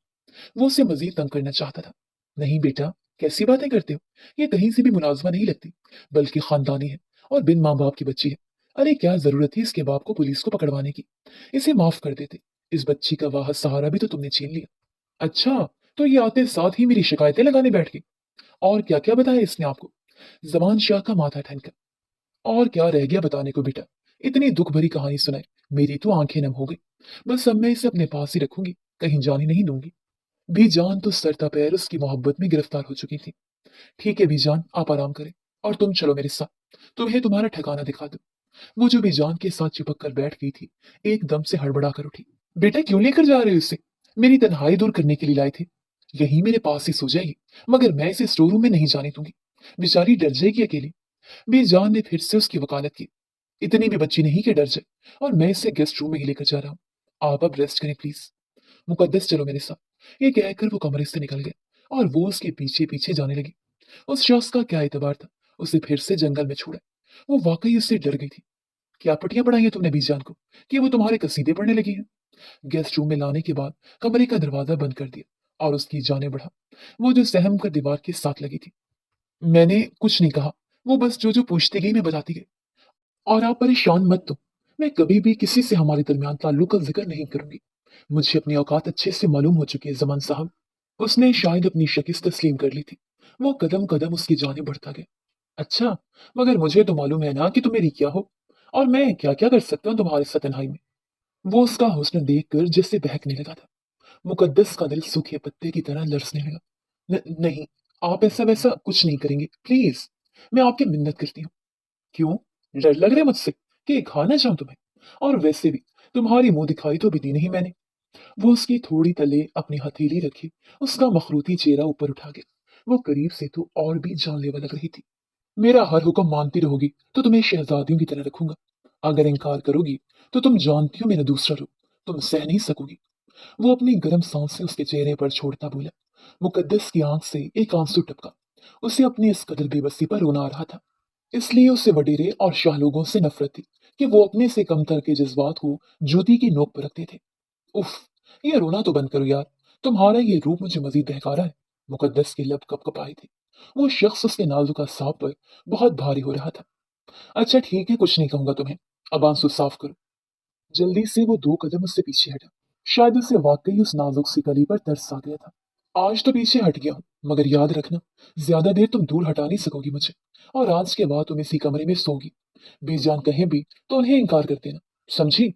Speaker 1: वो उसे मजीद तंग करना चाहता था। नहीं बेटा, कैसी बातें करते हो? ये कहीं से भी मुलाजमा नहीं लगती, बल्कि खानदानी है, और बिन माँ बाप की बच्ची है। अरे क्या जरूरत थी इसके बाप को पुलिस को पकड़वाने की? इसे माफ कर देते। इस बच्ची का वाह सहारा भी तो तुमने छीन लिया। अच्छा, तो ये आते साथ ही मेरी शिकायतें लगाने बैठ गई। और क्या क्या बताया इसने आपको? जमान शाह का माथा ठनका। और क्या रह गया बताने को बेटा? इतनी दुख भरी कहानी सुनाई, मेरी तो आंखें नम हो गई। बस अब मैं इसे अपने पास ही रखूंगी, कहीं जाने नहीं दूंगी। बीजान तो सरता पैर उसकी मोहब्बत में गिरफ्तार हो चुकी थी। ठीक है बीजान, आप आराम करें, और तुम चलो मेरे साथ, तुम्हें तुम्हारा ठिकाना दिखा दो। वो जो बीजान के साथ चिपक कर बैठ गई थी, एकदम से हड़बड़ा कर उठी। बेटा क्यों लेकर जा रहे हो इसे? मेरी तन्हाई दूर करने के लिए लाए थे। यही मेरे पास ही सो जाएगी, मगर मैं इसे स्टोर रूम में नहीं जाने दूंगी। बेचारी डर जाएगी अकेली। बीजान ने फिर से उसकी वकालत की। इतनी भी बच्ची नहीं कि डर जाए, और मैं इसे गेस्ट रूम में ही लेकर जा रहा हूँ। आप अब रेस्ट करें प्लीज। मुकद्दस चलो मेरे साथ। ये कहकर वो कमरे से निकल गया, और वो उसके पीछे पीछे जाने लगी। उस शख्स का क्या एतबार था, उसे फिर से जंगल में छोड़ा। वो वाकई उससे डर गई थी। क्या पटियां पढ़ाई हैं तुमने बीजान को, कि वो तुम्हारे कसीदे पढ़ने लगी है? गेस्ट रूम में लाने के बाद कमरे का दरवाजा बंद कर दिया और उसकी जाने बढ़ा, वो जो सहम कर दीवार के साथ लगी थी। मैंने कुछ नहीं कहा, वो बस जो जो पूछती गई मैं बताती गई। और आप परेशान मत हो, मैं कभी भी किसी से हमारे दरमियान ताल्लुक का जिक्र नहीं करूंगी। मुझे अपनी औकात अच्छे से मालूम हो चुकी है जमान साहब। उसने शायद अपनी शिकस्त तस्लीम कर ली थी। वो कदम कदम उसकी जानिब बढ़ता गया। अच्छा, मगर मुझे तो मालूम है ना कि तुम मेरी क्या हो, और मैं क्या क्या कर सकता हूँ तुम्हारे साथ तन्हाई में। वो उसका हुस्न देखकर जैसे बहकने लगा था। मुकद्दस का दिल सूखे पत्ते की तरह लरसने लगा। नहीं, आप ऐसा वैसा कुछ नहीं करेंगे, प्लीज। मैं आपकी मिन्नत करती हूँ। क्यों? डर लग रहा है मुझसे कि खा ना जाऊं तुम्हें? और वैसे भी तुम्हारी मुंह दिखाई तो भी दी नहीं मैंने। वो उसकी थोड़ी तले अपनी हथेली रखी, उसका मखरूती चेहरा ऊपर उठा गया। वो करीब से तो और भी जानलेवा लग रही थी। मेरा हर हुक्म मानती रहोगी तो तुम्हें शहजादियों की तरह रखूंगा। अगर इनकार करोगी तो तुम जानती हो मेरा दूसरा रूप तुम सह नहीं सकोगी। वो अपनी गर्म सांस से उसके चेहरे पर छोड़ता बोला। मुकद्दस की आंख से एक आंसू टपका। उसे अपनी इस कदर बेबसी पर रोना आ रहा था। इसलिए उसे वडीरे और शाह लोगों से नफरत थी कि वो अपने से कमतर के जज्बात को जूती की नोक पर रखते थे। उफ, ये रोना तो बंद करो यार। तुम्हारा ये रूप मुझे मजीद बहका रहा है। मुकद्दस की लब कपकपाई थी। वो शख्स उसके नाजुका सांप पर बहुत भारी हो रहा था। अच्छा ठीक है, कुछ नहीं कहूंगा तुम्हें। अब आंसू साफ करो। जल्दी से वो दो कदम उससे पीछे हटा। शायद उसे वाकई उस नाजुक सी कली पर तरस आ गया था। आज तो पीछे हट गया हूं, मगर याद रखना, ज्यादा देर तुम दूर हटा नहीं सकोगी मुझे। और आज के बाद तुम इसी कमरे में सोगी। बेजान कहीं भी तो उन्हें इनकार कर देना, समझी?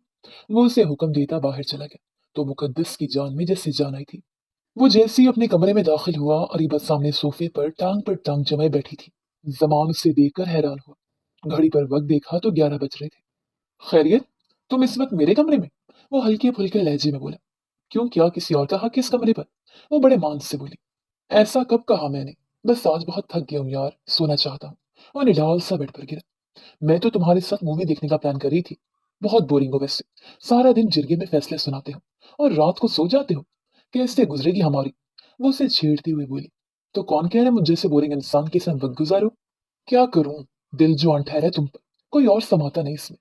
Speaker 1: वो उसे हुक्म देता बाहर चला गया तो मुकद्दस की जान में जैसे जान आई थी। वो जैसे ही अपने कमरे में दाखिल हुआ, अरीबत सामने सोफे पर टांग जमाए बैठी थी। जमान उसे देखकर हैरान हुआ। घड़ी पर वक्त देखा तो 11 बज रहे थे। खैरियत, तुम इस वक्त मेरे कमरे में? वो हल्के फुल्के लहजे में बोला। क्यों, क्या किसी और का हक है इस कमरे पर? वो बड़े मान से बोली। ऐसा कब कहा मैंने? बस आज बहुत थक गया हूँ यार, सोना चाहता हूँ। वो निढाल सा बेड पर गिरा। मैं तो तुम्हारे साथ मूवी देखने का प्लान कर रही थी। बहुत बोरिंग हो वैसे। सारा दिन जिरगे में फैसले सुनाते हो और रात को सो जाते हो। कैसे गुजरेगी हमारी? वो उसे छेड़ती हुई बोली। तो कौन कह रहा है मुझ जैसे बोरिंग इंसान के साथ वक्त गुजारो? क्या करूं, दिल जो अन ठहरा है तुम पर, कोई और समाता नहीं इसमें।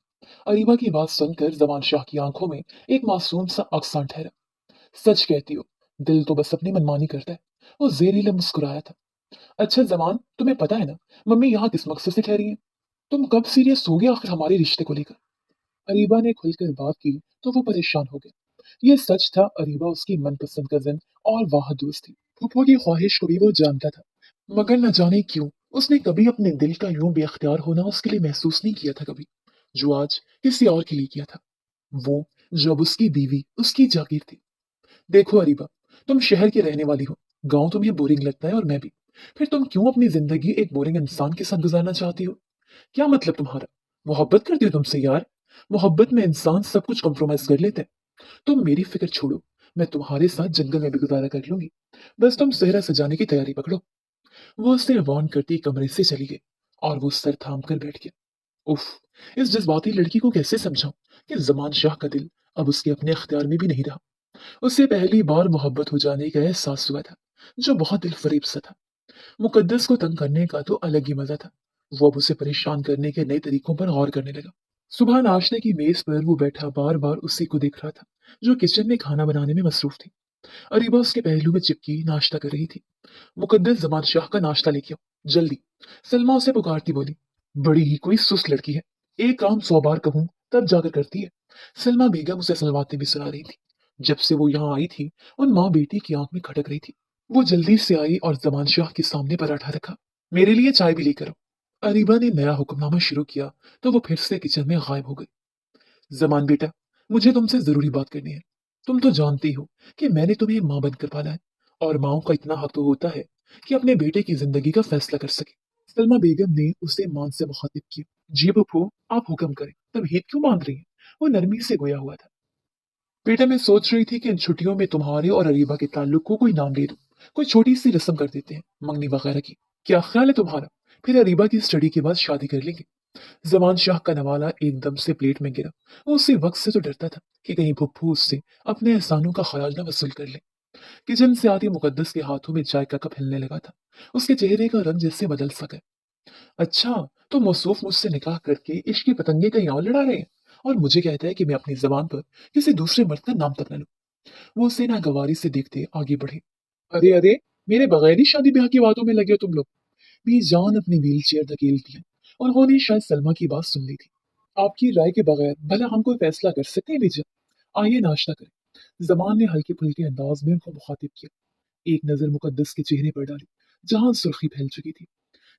Speaker 1: अरीबा की बात सुनकर जमान शाह की आंखों में एक मासूम सा अक्सान ठहरा। सच कहती हो, दिल तो बस अपनी मनमानी करता है। वो जेरीला मुस्कुराया था। अच्छा जमान, तुम्हें पता है ना मम्मी यहाँ किस मकसद से ठहरी है? तुम कब सीरियस हो गए आखिर हमारे रिश्ते को लेकर? अरीबा ने खुलकर बात की तो वो परेशान हो गया। ये सच था, अरीबा उसकी मनपसंद कजन और वाह दोस्त थी। फूफो की ख्वाहिश को भी वो जानता था, मगर न जाने क्यों उसने कभी अपने दिल का यूं बेख्तियार होना उसके लिए महसूस नहीं किया था कभी, जो आज किसी और के लिए किया था। वो जब उसकी बीवी उसकी जागीर थी। देखो अरीबा, तुम शहर की रहने वाली हो, गांव तुम्हें बोरिंग लगता है और मैं भी। फिर तुम क्यों अपनी जिंदगी एक बोरिंग इंसान के साथ गुजारना चाहती हो? क्या मतलब तुम्हारा? मोहब्बत करती हो तुमसे यार? मोहब्बत में इंसान सब कुछ कॉम्प्रोमाइज कर लेता है। तुम मेरी फिक्र छोड़ो, मैं तुम्हारे साथ जंगल में भी गुजारा कर लूंगी। बस तुम सेहरा सजाने की तैयारी पकड़ो। वो उसे वार्न करती कमरे से चली गई और वो सर थाम कर बैठ गया। उफ, इस जज्बाती लड़की को कैसे समझाऊं कि जमान शाह का दिल अब उसके अपने अख्तियार में भी नहीं रहा। उसे पहली बार मोहब्बत हो जाने का एहसास हुआ था, जो बहुत दिल फरेब सा था। मुकद्दस को तंग करने का तो अलग ही मजा था। वो अब उसे परेशान करने के नए तरीकों पर गौर करने लगा। सुबह नाश्ते की मेज पर वो बैठा बार बार उसी को देख रहा था, जो किचन में खाना बनाने में मसरूफ थी। अरीबा उसके पहलू में चिपकी नाश्ता कर रही थी। मुकद्दस जमान शाह का नाश्ता लेके आओ जल्दी, सलमा उसे पुकारती बोली। बड़ी ही कोई सुस्त लड़की है, एक काम 100 बार कहूं तब जाकर करती है। सलमा बेगम उसे सलवाते भी सुना रही थी। जब से वो यहाँ आई थी, उन माँ बेटी की आंख में खटक रही थी। वो जल्दी से आई और जमान शाह के सामने पराठा रखा। मेरे लिए चाय भी लेकर आओ। अरीबा ने नया हुक्मनामा शुरू किया तो वो फिर से किचन में गायब हो गई। जमान बेटा, मुझे तुमसे जरूरी बात करनी है। तुम तो जानती हो कि मैंने तुम्हें माँ बनकर पाला है, और माँ का इतना हक तो होता है कि अपने बेटे की जिंदगी का फैसला कर सके। सलमा बेगम ने उसे मान से मुखातिब किया। जी फूफो, आप हुक्म करें। तब हित क्यों बांध रही है? वो नरमी से गोया हुआ था। बेटा, मैं सोच रही थी कि इन छुट्टियों में तुम्हारे और अरीबा के ताल्लुक को कोई नाम दे दूं। कोई छोटी सी रस्म कर देते हैं, मंगनी वगैरह की। क्या ख्याल है तुम्हारा? फिर अरीबा की स्टडी के बाद शादी कर लेंगे। जमान शाह का नवाला एकदम से प्लेट में गिरा। वो उसी वक्त से तो डरता था कि कहीं फुप्पू उससे अपने एहसानों का ख्याल न वसूल कर ले। किचन से आती मुकद्दस के हाथों में चाय का कप हिलने लगा था। उसके चेहरे का रंग जैसे बदल सा गया। अच्छा, तो मौसूफ मुझसे निकाह करके इश्क की पतंगे कहीं और लड़ा रहे हैं, और मुझे कहता है कि मैं अपनी जबान पर किसी दूसरे मर्द का नाम तक न लूं। वो उसे नागवारी से देखते आगे बढ़े। अरे अरे, मेरे बगैर ही शादी ब्याह की बातों में लगे हो तुम लोग। जान अपनी व्हील चेयर धकेलती है। उन्होंने शायद सलमा की बात सुन ली थी। आपकी राय के बगैर भला हम कोई फैसला कर सकते हैं बीजान? आइए नाश्ता करें। जमान ने हल्के फुल्के अंदाज में उनको मुखातिब किया। एक नजर मुकद्दस के चेहरे पर डाली, जहां सुर्खी फैल चुकी थी।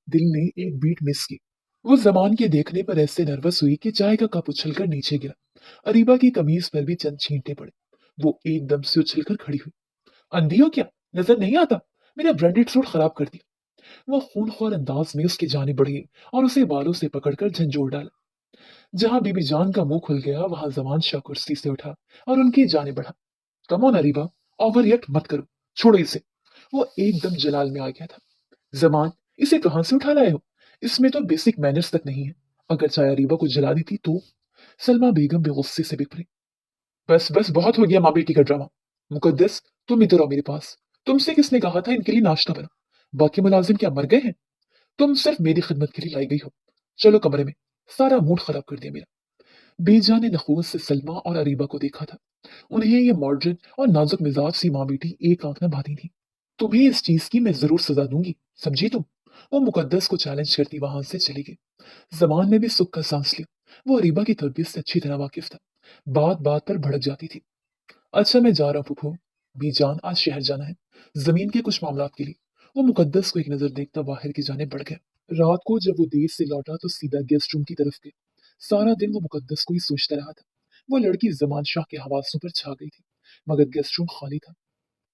Speaker 1: दिल ने एक बीट मिस की। वो जमान के देखने पर ऐसे नर्वस हुई कि चाय का कप उछलकर नीचे गिरा। अरीबा की कमीज पर भी चंद छींटे पड़े। वो एकदम से उछलकर खड़ी हुई। अंधी हो क्या? नजर नहीं आता? मेरा ब्रांडेड सूट खराब कर दिया। वो खूनख्वार अंदाज में उसकी जाने बढ़ी और उसे बालों से पकड़कर झंझोड़ डाला। जहां बीबी जान का मुंह खुल गया, वहां जमान शाह कुर्सी से उठा और उनकी जाने बढ़ा। Come on Areeba, overreact मत करो, छोड़ो इसे। वो एकदम जलाल में आ गया था। जमान, इसे कहां से उठा लाए हो? इसमें तो बेसिक मैनर्स तक नहीं है। अगर चाहे अरीबा को जला दी थी तो। सलमा बेगम भी गुस्से से बिखरी। बस बस, बहुत हो गया माँ बेटी का ड्रामा। मुकद्दस, तुम इधर आओ मेरे पास। तुमसे किसने कहा था इनके लिए नाश्ता बना? बाकी मुलाजिम क्या मर गए हैं? तुम सिर्फ मेरी खिदमत के लिए लाई गई हो। चलो कमरे में। सारा मूड खराब कर दिया मेरा। बेजा ने नखुवत से सलमा और अरीबा को देखा था। उन्हें ये मॉडर्न और नाजुक मिजाज सी माँ बेटी एक आंख में भाती थी। तुम्हें इस चीज की मैं जरूर सजा दूंगी, समझी तुम? वो मुकद्दस को चैलेंज करती वहां से चली गई। जमान ने भी सुख का सांस लिया। वो अरीबा की तरबियत से अच्छी तरह वाकिफ था। बात बात पर भड़क जाती थी। अच्छा, मैं जा रहा हूँ फूफू। बीजान, आज शहर जाना है, जमीन के कुछ मामलात के लिए। वो मुकद्दस को एक नजर देखता बाहर की जाने बढ़ गया। रात को जब वो देर से लौटा तो सीधा गेस्ट रूम की तरफ गया। सारा दिन वो मुकद्दस को ही सोचता रहा था। वो लड़की जमान शाह के हवासों पर छा गई थी, मगर गेस्ट रूम खाली था।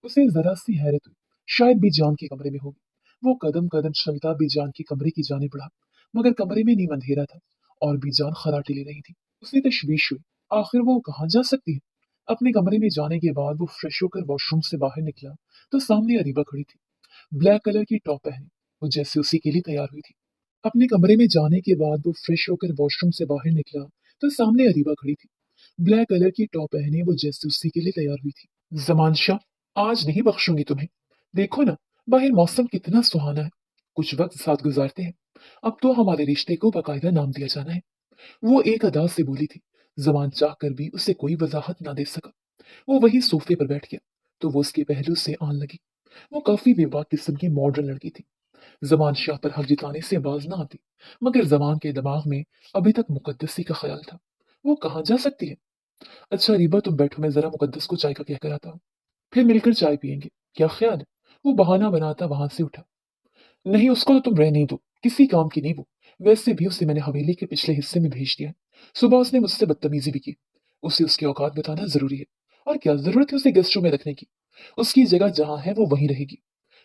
Speaker 1: उसे जरा सी हैरत हुई, शायद बीजान के कमरे में होगी। वो कदम कदम चलता बीजान के कमरे की जाने बढ़ा, मगर कमरे में नीम अंधेरा था और बीजान खराटे ले रही थी। उसे तशवीश हुई, आखिर वो कहाँ जा सकती है। अपने कमरे में जाने के बाद वो फ्रेश होकर वॉशरूम से बाहर निकला तो सामने अरीबा खड़ी थी, ब्लैक कलर की टॉप पहने। वो जैसे उसी के लिए तैयार हुई थी। अपने कमरे में जाने के बाद वो फ्रेश होकर वॉशरूम से बाहर निकला तो सामने अरीबा खड़ी थी, ब्लैक कलर की टॉप पहने। वो जैसे उसी के लिए तैयार हुई थी। जमान शाह, आज नहीं बख्शूंगी तुम्हें। देखो ना, बाहर मौसम कितना सुहाना है। कुछ वक्त साथ गुजारते हैं। अब तो हमारे रिश्ते को बाकायदा नाम दिया जाना है। वो एक अदा से बोली थी। जमान चाह कर भी उसे कोई वजाहत ना दे सका। वो वही सोफे पर बैठ गया तो वो उसके पहलू से आन लगी। वो काफी बेबाक किस्म की मॉडर्न लड़की थी। जमान शाह पर हक जिताने से बाज ना आती, मगर जमान के दिमाग में अभी तक मुकद्दसी का ख्याल था। वो कहाँ जा सकती है? अच्छा रीबा, तुम बैठो, मैं जरा मुकद्दस को चाय का कहकर आता हूँ। फिर मिलकर चाय पियेंगे, क्या ख्याल है? वो बहाना बनाता वहां से उठा। नहीं, उसको तो तुम रहने ही दो, किसी काम की नहीं वो। वैसे भी उसे मैंने हवेली के पिछले हिस्से में भेज दिया है। सुबह उसने मुझसे बदतमीजी भी की। उसे उसकी औकात बताना जरूरी है। और क्या जरूरत है उसे गेस्ट रूम में रखने की? उसकी जगह जहां है वो वहीं रहेगी।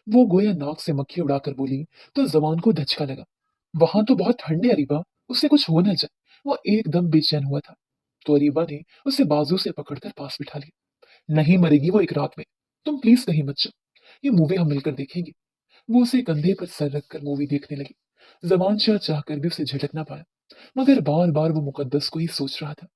Speaker 1: वो गोया नाक से मक्खी उड़ाकर बोली तो जवान को धचका लगा। वहां तो बहुत ठंड है अरीबा, उससे कुछ हो न जाए। वो एकदम बेचैन हुआ था तो अरीबा ने उसे बाजू से पकड़कर पास बिठा लिया। नहीं मरेगी वो एक रात में। तुम प्लीज कहीं मत जाओ, ये मूवी हम मिलकर देखेंगे। वो उसे कंधे पर सर रखकर मूवी देखने लगी। जमान शाह चाहकर भी उसे झटक ना पाया, मगर बार बार वो मुकद्दस को ही सोच रहा था।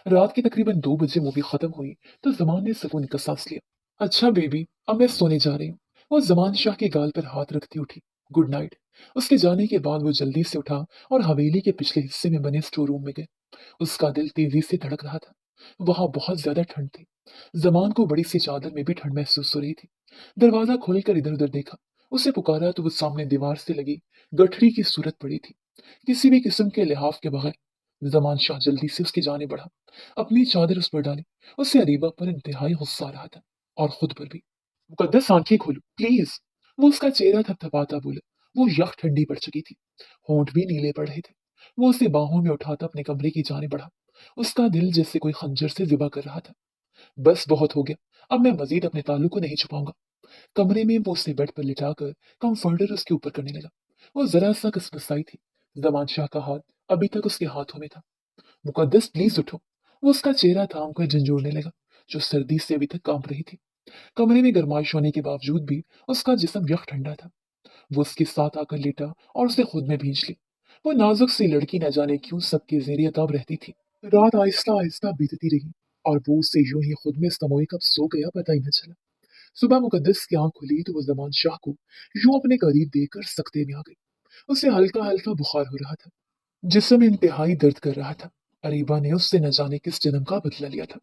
Speaker 1: रात के तकरीबन 2 बजे मूवी खत्म हुई तो जमान ने सुकून का सांस लिया। अच्छा बेबी, अब मैं सोने जा रही हूँ। वो जमान शाह के गाल पर हाथ रखती उठी। Good night. उसके जाने के बाद वो जल्दी से उठा और हवेली के पिछले हिस्से में बने स्टोर रूम में गए। उसका दिल तेजी से धड़क रहा था। वहां बहुत ज्यादा ठंड थी। जमान को बड़ी सी चादर में भी ठंड महसूस हो रही थी। दरवाजा खोलकर इधर उधर देखा। उसे पुकारा तो वो सामने दीवार से लगी गठरी की सूरत पड़ी थी, किसी भी किस्म के लिहाफ के बगैर। जमान शाह जल्दी से उसकी जाने बढ़ा, अपनी चादर उस पर डाली। उसे अरीबा पर इंतहाई गुस्सा आ रहा था और खुद पर भी। मुकद्दस, आंखें खोलो प्लीज। वो उसका चेहरा थपथपाता बोला। वो यख ठंडी पड़ चुकी थी, होंठ भी नीले पड़ रहे थे। वो उसे बाहों में उठाता अपने कमरे की जाने बढ़ा। उसका दिल जैसे कोई खंजर से जिबा कर रहा था। बस बहुत हो गया, अब मैं मजीद अपने ताल्लुक को नहीं छुपाऊंगा। कमरे में वो उसे बेड पर लिटाकर कंफर्टर उसके ऊपर करने लगा। वो जरा सा कसमसाई थी। जमान शाह का हाथ अभी तक उसके हाथों में था। मुकद्दस प्लीज उठो। वो उसका चेहरा थाम कर झंझोड़ने लगा, जो सर्दी से अभी तक कांप रही थी। कमरे में गर्माइश होने के बावजूद भी उसका जिस्म यख ठंडा था। वो उसके साथ आकर लेटा और उसे खुद में भींच ली। वो नाजुक सी लड़की न जाने क्यों सबके जेर अताब रहती थी। रात आहिस्ता आहिस्ता बीतती रही और वो उससे यूं ही खुद में समोए कब सो गया पता ही न चला। सुबह मुकद्दस की आंख खुली तो वो जमान शाह को यूं अपने करीब देखकर सकते में आ गई। उसे हल्का हल्का बुखार हो रहा था, जिस्म इंतहाई दर्द कर रहा था अरीबा ने उससे न जाने किस जन्म का बदला लिया था।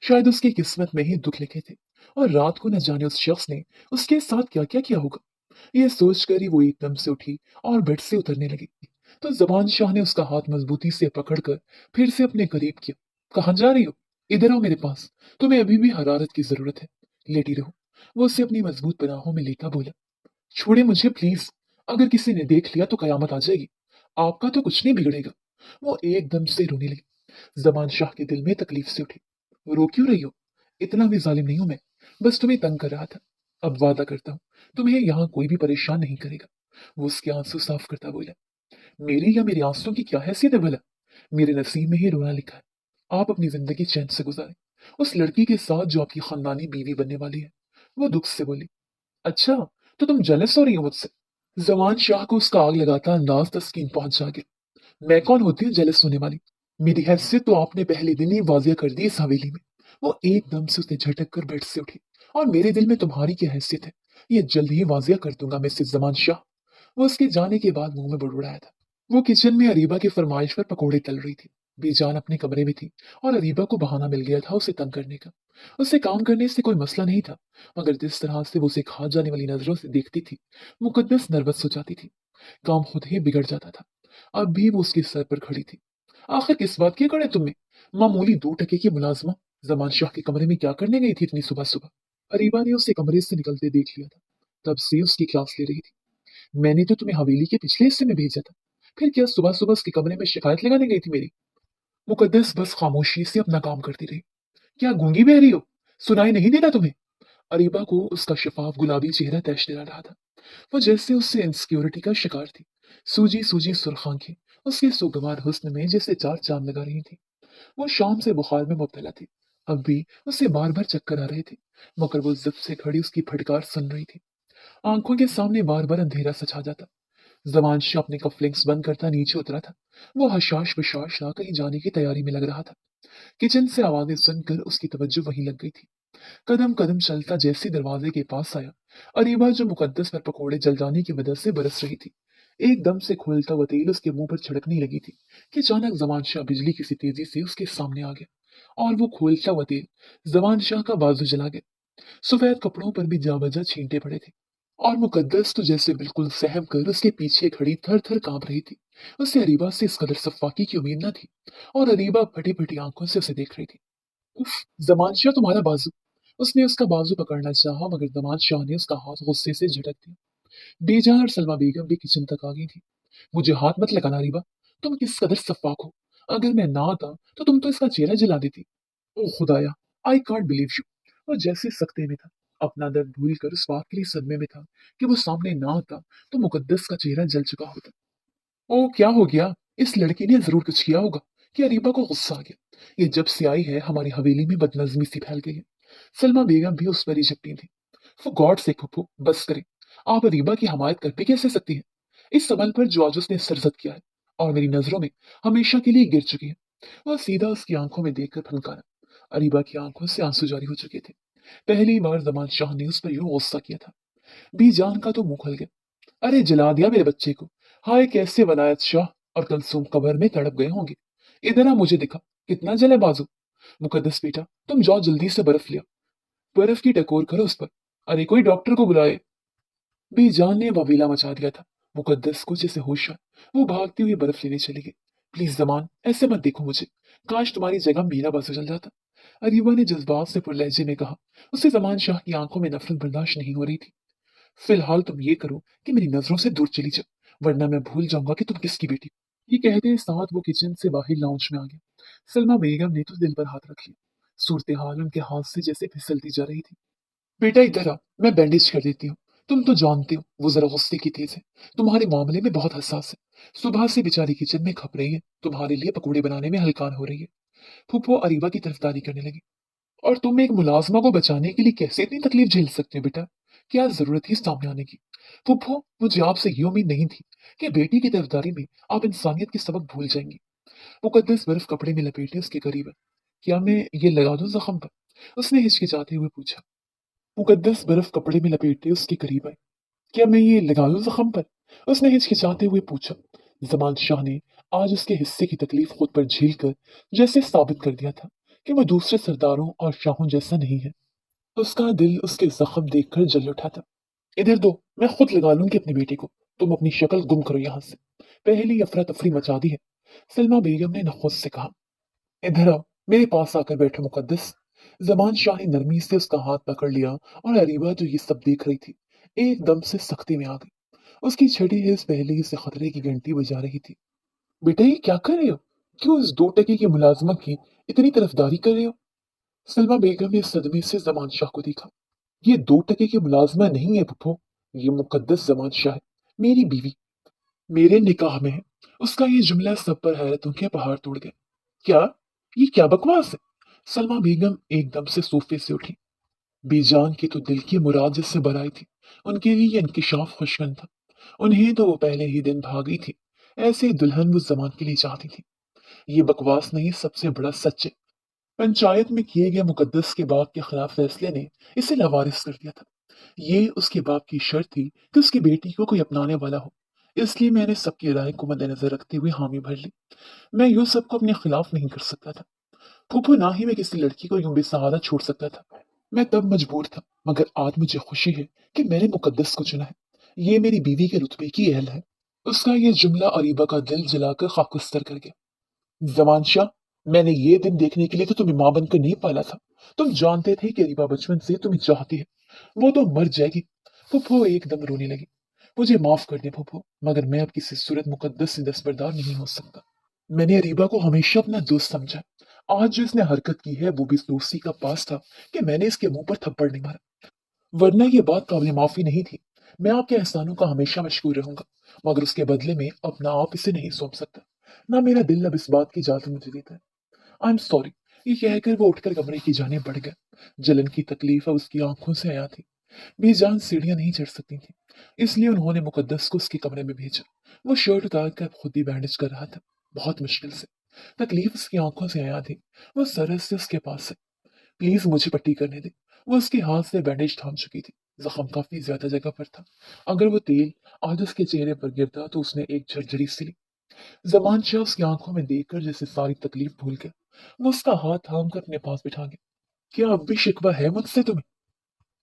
Speaker 1: शायद उसकी किस्मत में ही दुख लिखे थे, और रात को न जाने उस शख्स ने उसके साथ क्या क्या किया होगा। ये सोचकर ही वो एकदम से उठी और बेड से उतरने लगी, तो जबान शाह ने उसका हाथ मजबूती से पकड़कर फिर से अपने करीब किया। कहाँ जा रही हो? इधर आओ मेरे पास। तुम्हें अभी भी हरारत की जरूरत है, लेटी रहो। वो उसे अपनी मजबूत पनाहों में लेटा बोला। छोड़े मुझे प्लीज, अगर किसी ने देख लिया तो कयामत आ जाएगी। आपका तो कुछ नहीं बिगड़ेगा। वो एकदम से रोने लगी। जबान शाह के दिल में तकलीफ से उठी। रो क्यों रही हो? इतना भी जालिम नहीं हूं मैं, बस तुम्हें तंग कर रहा था। अब वादा करता हूँ, तुम्हें यहाँ कोई भी परेशान नहीं करेगा। वो उसके आंसू साफ करता बोला। मेरी या मेरे आंसुओं की क्या हैसियत है भला? मेरे नसीब में ही रोना लिखा है। आप अपनी जिंदगी चैन से गुजारें, उस लड़की के साथ जो आपकी खानदानी बीवी बनने वाली है। वो दुख से बोली। अच्छा, तो तुम जेलस हो रही हो मुझसे? जवान शाह को उसका आग लगाता अंदाज तस्कीन पहुंचा गया। मैं कौन होती हूँ जेलस होने वाली? मेरी हैसियत तो आपने पहले दिन ही वाजिया कर दी इस हवेली में। वो एकदम से उसने झटक कर बेड से उठी। और मेरे दिल में तुम्हारी क्या हैसियत है, ये जल्द ही वाजिया कर दूंगा मिसेस जमान शाह। वो उसके जाने के बाद मुंह में बुड़बुड़ाया था। वो किचन में अरीबा की फरमाइश पर पकौड़े तल रही थी। बेजान अपने कमरे में थी, और अरीबा को बहाना मिल गया था उसे तंग करने का। उसे काम करने से कोई मसला नहीं था, मगर जिस तरह से वो उसे खा जाने वाली नजरों से देखती थी, मुकद्दस नर्वस हो जाती थी। काम खुद ही बिगड़ जाता था। अब भी वो उसके सर पर खड़ी थी। आखिर किस बात की कड़े तुम्हें? मामूली 2 टके की मुलाजमा जमान शाह के कमरे में क्या करने गई थी इतनी सुबह सुबह? अरीबा ने उसे कमरे से निकलते देख लिया था। तब से उसकी क्लास ले रही थी। मैंने तो तुम्हें हवेली के पिछले हिस्से में भेजा था, फिर क्या सुबह सुबह उसके कमरे में शिकायत लगाने गई थी मेरी? मुकद्दस बस खामोशी से अपना काम करती रही। क्या गूंगी बह रही हो? सुनाई नहीं देता तुम्हें? अरीबा को उसका शफाफ गुलाबी चेहरा तैश दिला रहा था। वो जैसे उससे इनसिक्योरिटी का शिकार थी। सूजी सूजी सुर्ख आंखें उसके सुगवार हुस्न में जैसे चार चांद लगा रही थी। वो शाम से बुखार में मुब्तला थी। अब भी उसे बार बार चक्कर आ रहे थे, मगर वो जिद से खड़ी उसकी फटकार सुन रही थी। आंखों के सामने बार बार अंधेरा सा छा जाता। जमानश अपने कफलिंग्स बंद करता नीचे उतरा था। वो हशाश बशाश ना कहीं जाने की तैयारी में लग रहा था। किचन से आवाजें सुनकर उसकी तवज्जो वहीं लग गई थी। कदम कदम चलता जैसे दरवाजे के पास आया, अरीबा जो मुकद्दस पर पकोड़े जल जाने की वजह से बरस रही थी, एकदम से खोलता हुआ तेल उसके मुंह पर छिड़कने लगी थी कि अचानक जमान शाह बिजली की सी तेजी से उसके सामने आ गया, और वो खोलता हुआ तेल जमान शाह का बाजू जला गया। सफेद कपड़ों पर भी जावजा छींटे पड़े थे, और मुकद्दस तो जैसे बिल्कुल सहम कर उसके पीछे खड़ी थर थर कांप रही थी। उसे अरीबा से इस कदर सफाकी की उम्मीद न थी, और अरीबा फटी फटी आंखों से उसे देख रही थी। उफ! ज़मान शाह तुम्हारा बाजू। उसने उसका बाजू पकड़ना चाहा, मगर ज़मान शाह ने उसका हाथ गुस्से से झटक दिया। बेजान और सलमा बेगम भी किचन तक आ गई थी। मुझे हाथ मत लगाना रीबा, तुम किस कदर सफाक हो। अगर मैं ना आता तो तुम तो इसका चेहरा जला देती। ओह खुदाया, आई कांट बिलीव यू। वो जैसे सकते में था, अपना दर्द भूल कर उस बात के लिए सदमे में था कि वो सामने ना आता तो मुकद्दस का चेहरा जल चुका होता। ओ क्या हो गया? इस लड़की ने जरूर कुछ किया होगा कि अरीबा को गुस्सा आ गया। ये जब से आई है हमारी हवेली में बदनजमी सी फैल गई है। सलमा बेगम भी उस पर ही झपटी थी। फॉर गॉड से फुप्पू बस करें। आप अरीबा की हमायत कर भी कैसे सकती हैं? इस सबल पर जो आज उसने सरजद किया है, और मेरी नजरों में हमेशा के लिए गिर चुकी है। वह सीधा उसकी आंखों में देखकर फनकारा। अरीबा की आंखों से आंसू जारी हो चुके थे। पहली बार जमान शाह ने उस पर यूं गुस्सा किया था। बीजान का तो मुंह खुल गया। अरे जला दिया मेरे बच्चे को। हाय कैसे वलायत शाह और कलसूम कब्र में तड़प गए होंगे। इधर आ, मुझे दिखा कितना जले बाजू। मुकद्दस बेटा, तुम जाओ जल्दी से बर्फ लिया। बर्फ की टकोर करो उस पर। अरे कोई डॉक्टर को बुलाए। बेजान ने बबीला मचा दिया था। मुकद्दस को जैसे होश आया, वो भागती हुई बर्फ लेने चली गई। प्लीज जमान, ऐसे मत देखो मुझे। काश तुम्हारी जगह मेरा बाजू जल जाता। अरीबा ने जज्बात से पुर लहजे में कहा। उसे जमान शाह की आंखों में नफरत बर्दाश्त नहीं हो रही थी। फिलहाल तुम ये करो कि मेरी नजरों से दूर चली जाओ, वरना मैं भूल जाऊंगा कि तुम किसकी बेटी हो। ये कहते साथ वो किचन से बाहर लाउंज में आ गया। सलमा बेगम ने तो दिल पर हाथ रख लिया। सूरत हाल उनके हाथ से जैसे फिसलती जा रही थी। बेटा इधर आ, मैं बैंडेज कर देती हूँ। तुम तो जानते हो वो जरा गुस्से की तेज है, तुम्हारे मामले में बहुत हसास है। सुबह से बेचारी किचन में खप रही है, तुम्हारे लिए पकौड़े बनाने में हलकान हो रही है। फूफो अरीबा की तरफदारी करने लगी। और तुम एक मुलाजमा को बचाने के लिए कैसे इतनी तकलीफ झेल सकते हो बेटा? क्या जरूरत थी सामने आने की? फुप्पो, मुझे आपसे ये उम्मीद नहीं थी कि बेटी की तरफदारी में आप इंसानियत के सबक भूल जाएंगी। मुकद्दस बर्फ कपड़े में लपेटे उसके करीब है। क्या मैं ये लगा दूं जख्म पर? उसने हिचकिचाते हुए पूछा। मुकद्दस बर्फ कपड़े में लपेटे उसके करीब आए। क्या मैं ये लगा दूं जख्म पर? उसने हिचकिचाते हुए पूछा। जमान शाह ने आज उसके हिस्से की तकलीफ खुद पर झेल कर जैसे साबित कर दिया था कि वो दूसरे सरदारों और शाहों जैसा नहीं है। उसका दिल उसके जख्म देखकर जल उठा था। इधर दो, मैं खुद लगा लूंगी अपनी बेटी को। तुम अपनी शक्ल गुम करो यहाँ से। पहली अफरा तफरी मचा दी है। सलमा बेगम ने नखुश से कहा। इधर आओ, मेरे पास आकर बैठो मुकद्दस। जमान शाह ने नरमी से उसका हाथ पकड़ लिया और अरीबा जो ये सब देख रही थी एकदम से सख्ती में आ गई। उसकी छठी हिस्स पहले ही से खतरे की घंटी बजा रही थी। बेटा ये क्या कर रहे हो? क्यों इस 2 टके की मुलाजमत की इतनी तरफदारी कर रहे हो? सलमा बेगम ने सदमे से जमान शाह को देखा। ये 2 टके की मुलाजमा नहीं है पुप्पो। ये मुकद्दस जमान शाह है, मेरी बीवी, मेरे निकाह में है। उसका ये जुमला सब पर हैरतों के पहाड़ तोड़ गए। क्या? ये क्या बकवास है? सलमा बेगम एकदम से सोफे से उठी। बीजान की तो दिल की मुराद जिससे बराई थी, उनके लिए ये इंकिशाफ खुशगन था। उन्हें तो वो पहले ही दिन भाग गई थी। ऐसे दुल्हन वो जमान के लिए चाहती थी। ये बकवास नहीं, सबसे बड़ा सच है। पंचायत में किए गए मुकद्दस के बाप के खिलाफ फैसले ने इसे लावारिस कर दिया था। ये उसके बाप की शर्त थी कि उसकी बेटी को कोई अपनाने वाला हो। इसलिए मैंने सबकी राय को मद्देनजर रखते हुए हामी भर ली। मैं यूं सबको अपने खिलाफ नहीं कर सकता था। फूफू, ना ही मैं किसी लड़की को यूं बेसहारा छोड़ सकता था। मैं तब मजबूर था, मगर आज मुझे खुशी है कि मैंने मुकद्दस को चुना है। ये मेरी बीवी के रुतबे की अहल है। उसका यह जुमला अरीबा का दिल जलाकर खाकुस्तर कर गया। जमान शाह, मैंने ये दिन देखने के लिए तो तुम्हें मां बनकर नहीं पाला था। तुम जानते थे कि रीबा बचपन से तुम्हें चाहती है। वो तो मर जाएगी। फुफो एकदम रोने लगी। मुझे माफ कर दे फुफो, मगर मैं अब किसी सूरत मुकद्दस से दस्तबरदार नहीं हो सकता। मैंने रीबा को हमेशा अपना दोस्त समझा। आज जो इसने हरकत की है वो भी इस दोस्ती का पास था कि मैंने इसके मुंह पर थप्पड़ नहीं मारा, वरना ये बात काबिल माफी नहीं थी। मैं आपके एहसानों का हमेशा मशकूर रहूंगा, मगर उसके बदले में अपना आप इसे नहीं सौंप सकता। ना मेरा दिल अब इस बात की इजाजत मुझे देता है। I am sorry. ये कहकर वो उठकर कमरे की जाने बढ़ गया। जलन की तकलीफ अब उसकी आंखों से आया थी। बेजान सीढ़ियां नहीं चढ़ सकती थी, इसलिए उन्होंने मुकद्दस को उसके कमरे में भेजा। वो शर्ट उतार कर खुद ही बैंडेज कर रहा था, बहुत मुश्किल से। तकलीफ उसकी आंखों से आया थी। वो सरस से उसके पास से, प्लीज मुझे पट्टी करने दे। वो उसके हाथ से बैंडेज थाम चुकी थी। जख्म काफी ज्यादा जगह पर था। अगर वो तेल आज उसके चेहरे पर गिरता तो उसने एक झरझरी सी ली। जमान शाह उसकी आंखों में देखकर जैसे सारी तकलीफ भूल गया। वो उसका हाथ थाम कर अपने पास बिठा गया। क्या अब भी शिकवा है मुझसे तुम्हें?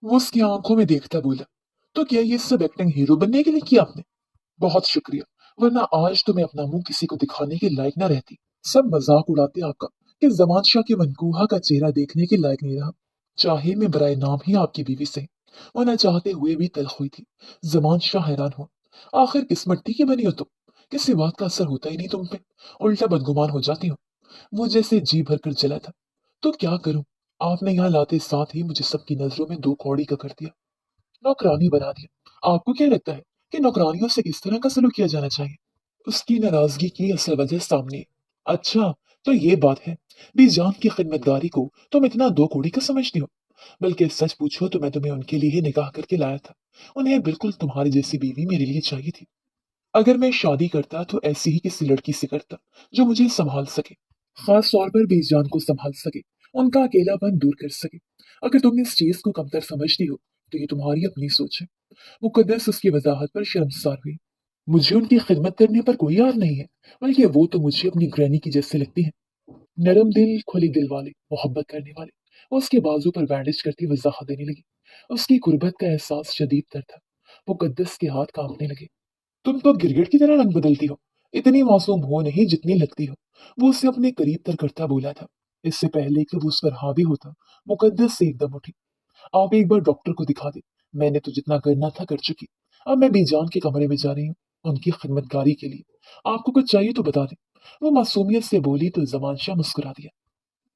Speaker 1: वो उसकी आंखों में देखता बोला। तो क्या ये सब एक्टिंग हीरो बनने के लिए किया आपने? बहुत शुक्रिया, वरना आज तो मैं अपना मुंह किसी को दिखाने के लायक ना रहती। सब मजाक उड़ाते आपका कि जमान शाह के मनकूहा का चेहरा देखने के लायक नहीं रहा। चाहे मैं बराए नाम ही आपकी बीवी से, और न चाहते हुए भी तलख हुई थी। जमान शाह हैरान हुआ। आखिर किस मिट्टी की बनी हो तुम? किसी बात का असर होता ही नहीं तुम पे, उल्टा बदगुमान हो जाती हो। वो जैसे जी भर कर जला था। तो क्या करूं? आपने यहाँ लाते साथ ही मुझे सबकी नजरों में दो कौड़ी का कर दिया, नौकरानी बना दिया। आपको क्या लगता है कि नौकरानियों से किस तरह का सलूक किया जाना चाहिए? उसकी नाराजगी की असल वजह सामने। अच्छा, तो ये बात है। बीजान की खिदमतगारी को तुम इतना दो कौड़ी का समझती हो? बल्कि सच पूछो तो मैं तुम्हें उनके लिए ही निकाह करके लाया था। उन्हें बिल्कुल तुम्हारी जैसी बीवी मेरे लिए चाहिए थी। अगर मैं शादी करता तो ऐसी ही किसी लड़की से करता जो मुझे संभाल सके, खास तौर पर बेजान को संभाल सके, उनका अकेलापन दूर कर सके। अगर तुम इस चीज को कमतर समझती हो तो ये तुम्हारी अपनी सोच है। मुकद्दस उसकी वजाहत पर शर्मसार हुई। मुझे उनकी खिदमत करने पर कोई यार नहीं है, बल्कि वो तो मुझे अपनी ग्रैनी की जैसे लगती है। नरम दिल, खुली दिल वाले, मोहब्बत करने वाले। वो उसके बाजू पर बैंडेज करती वजाहत देने लगी। उसकी गुर्बत का एहसास शदीद तर था। मुकद्दस के हाथ कांपने लगे। तुम तो गिरगिट की तरह रंग बदलती हो। इतनी मासूम हो नहीं जितनी लगती हो। वो उसे अपने करीब तर करता बोला था। इससे पहले कि वो उस पर हावी होता, मुकद्दस से एकदम उठी। आप एक बार डॉक्टर को दिखा दे। मैंने तो जितना करना था कर चुकी। अब मैं बीजान के कमरे में जा रही हूँ, उनकी खिदमतगारी के लिए। आपको कुछ चाहिए तो बता दें। वो मासूमियत से बोली तो जमान शाह मुस्कुरा दिया।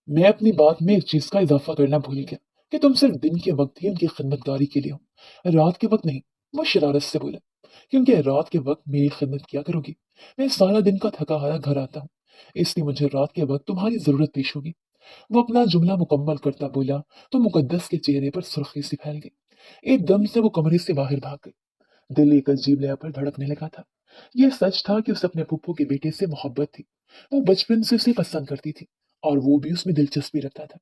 Speaker 1: मैं अपनी बात में एक चीज का इजाफा करना भूल गया कि तुम सिर्फ दिन के वक्त ही उनकी खिदमतगारी के लिए हो, रात के वक्त नहीं। वो शरारत से बोला। क्योंकि रात के वक्त मेरी खिदमत किया करोगी। मैं सारा दिन का थका हारा घर आता हूँ, इसलिए मुझे रात के वक्त तुम्हारी जरूरत पेश होगी। वो अपना जुमला मुकम्मल करता बोला तो मुकद्दस के चेहरे पर सुर्खी सी फैल गई। एकदम से वो कमरे से बाहर भाग गई। दिल एक अजीब लय पर धड़कने लगा था। यह सच था कि उसे अपने फूफू के बेटे से मोहब्बत थी। वो बचपन से उसे पसंद करती थी और वो भी उसमें दिलचस्पी रखता था।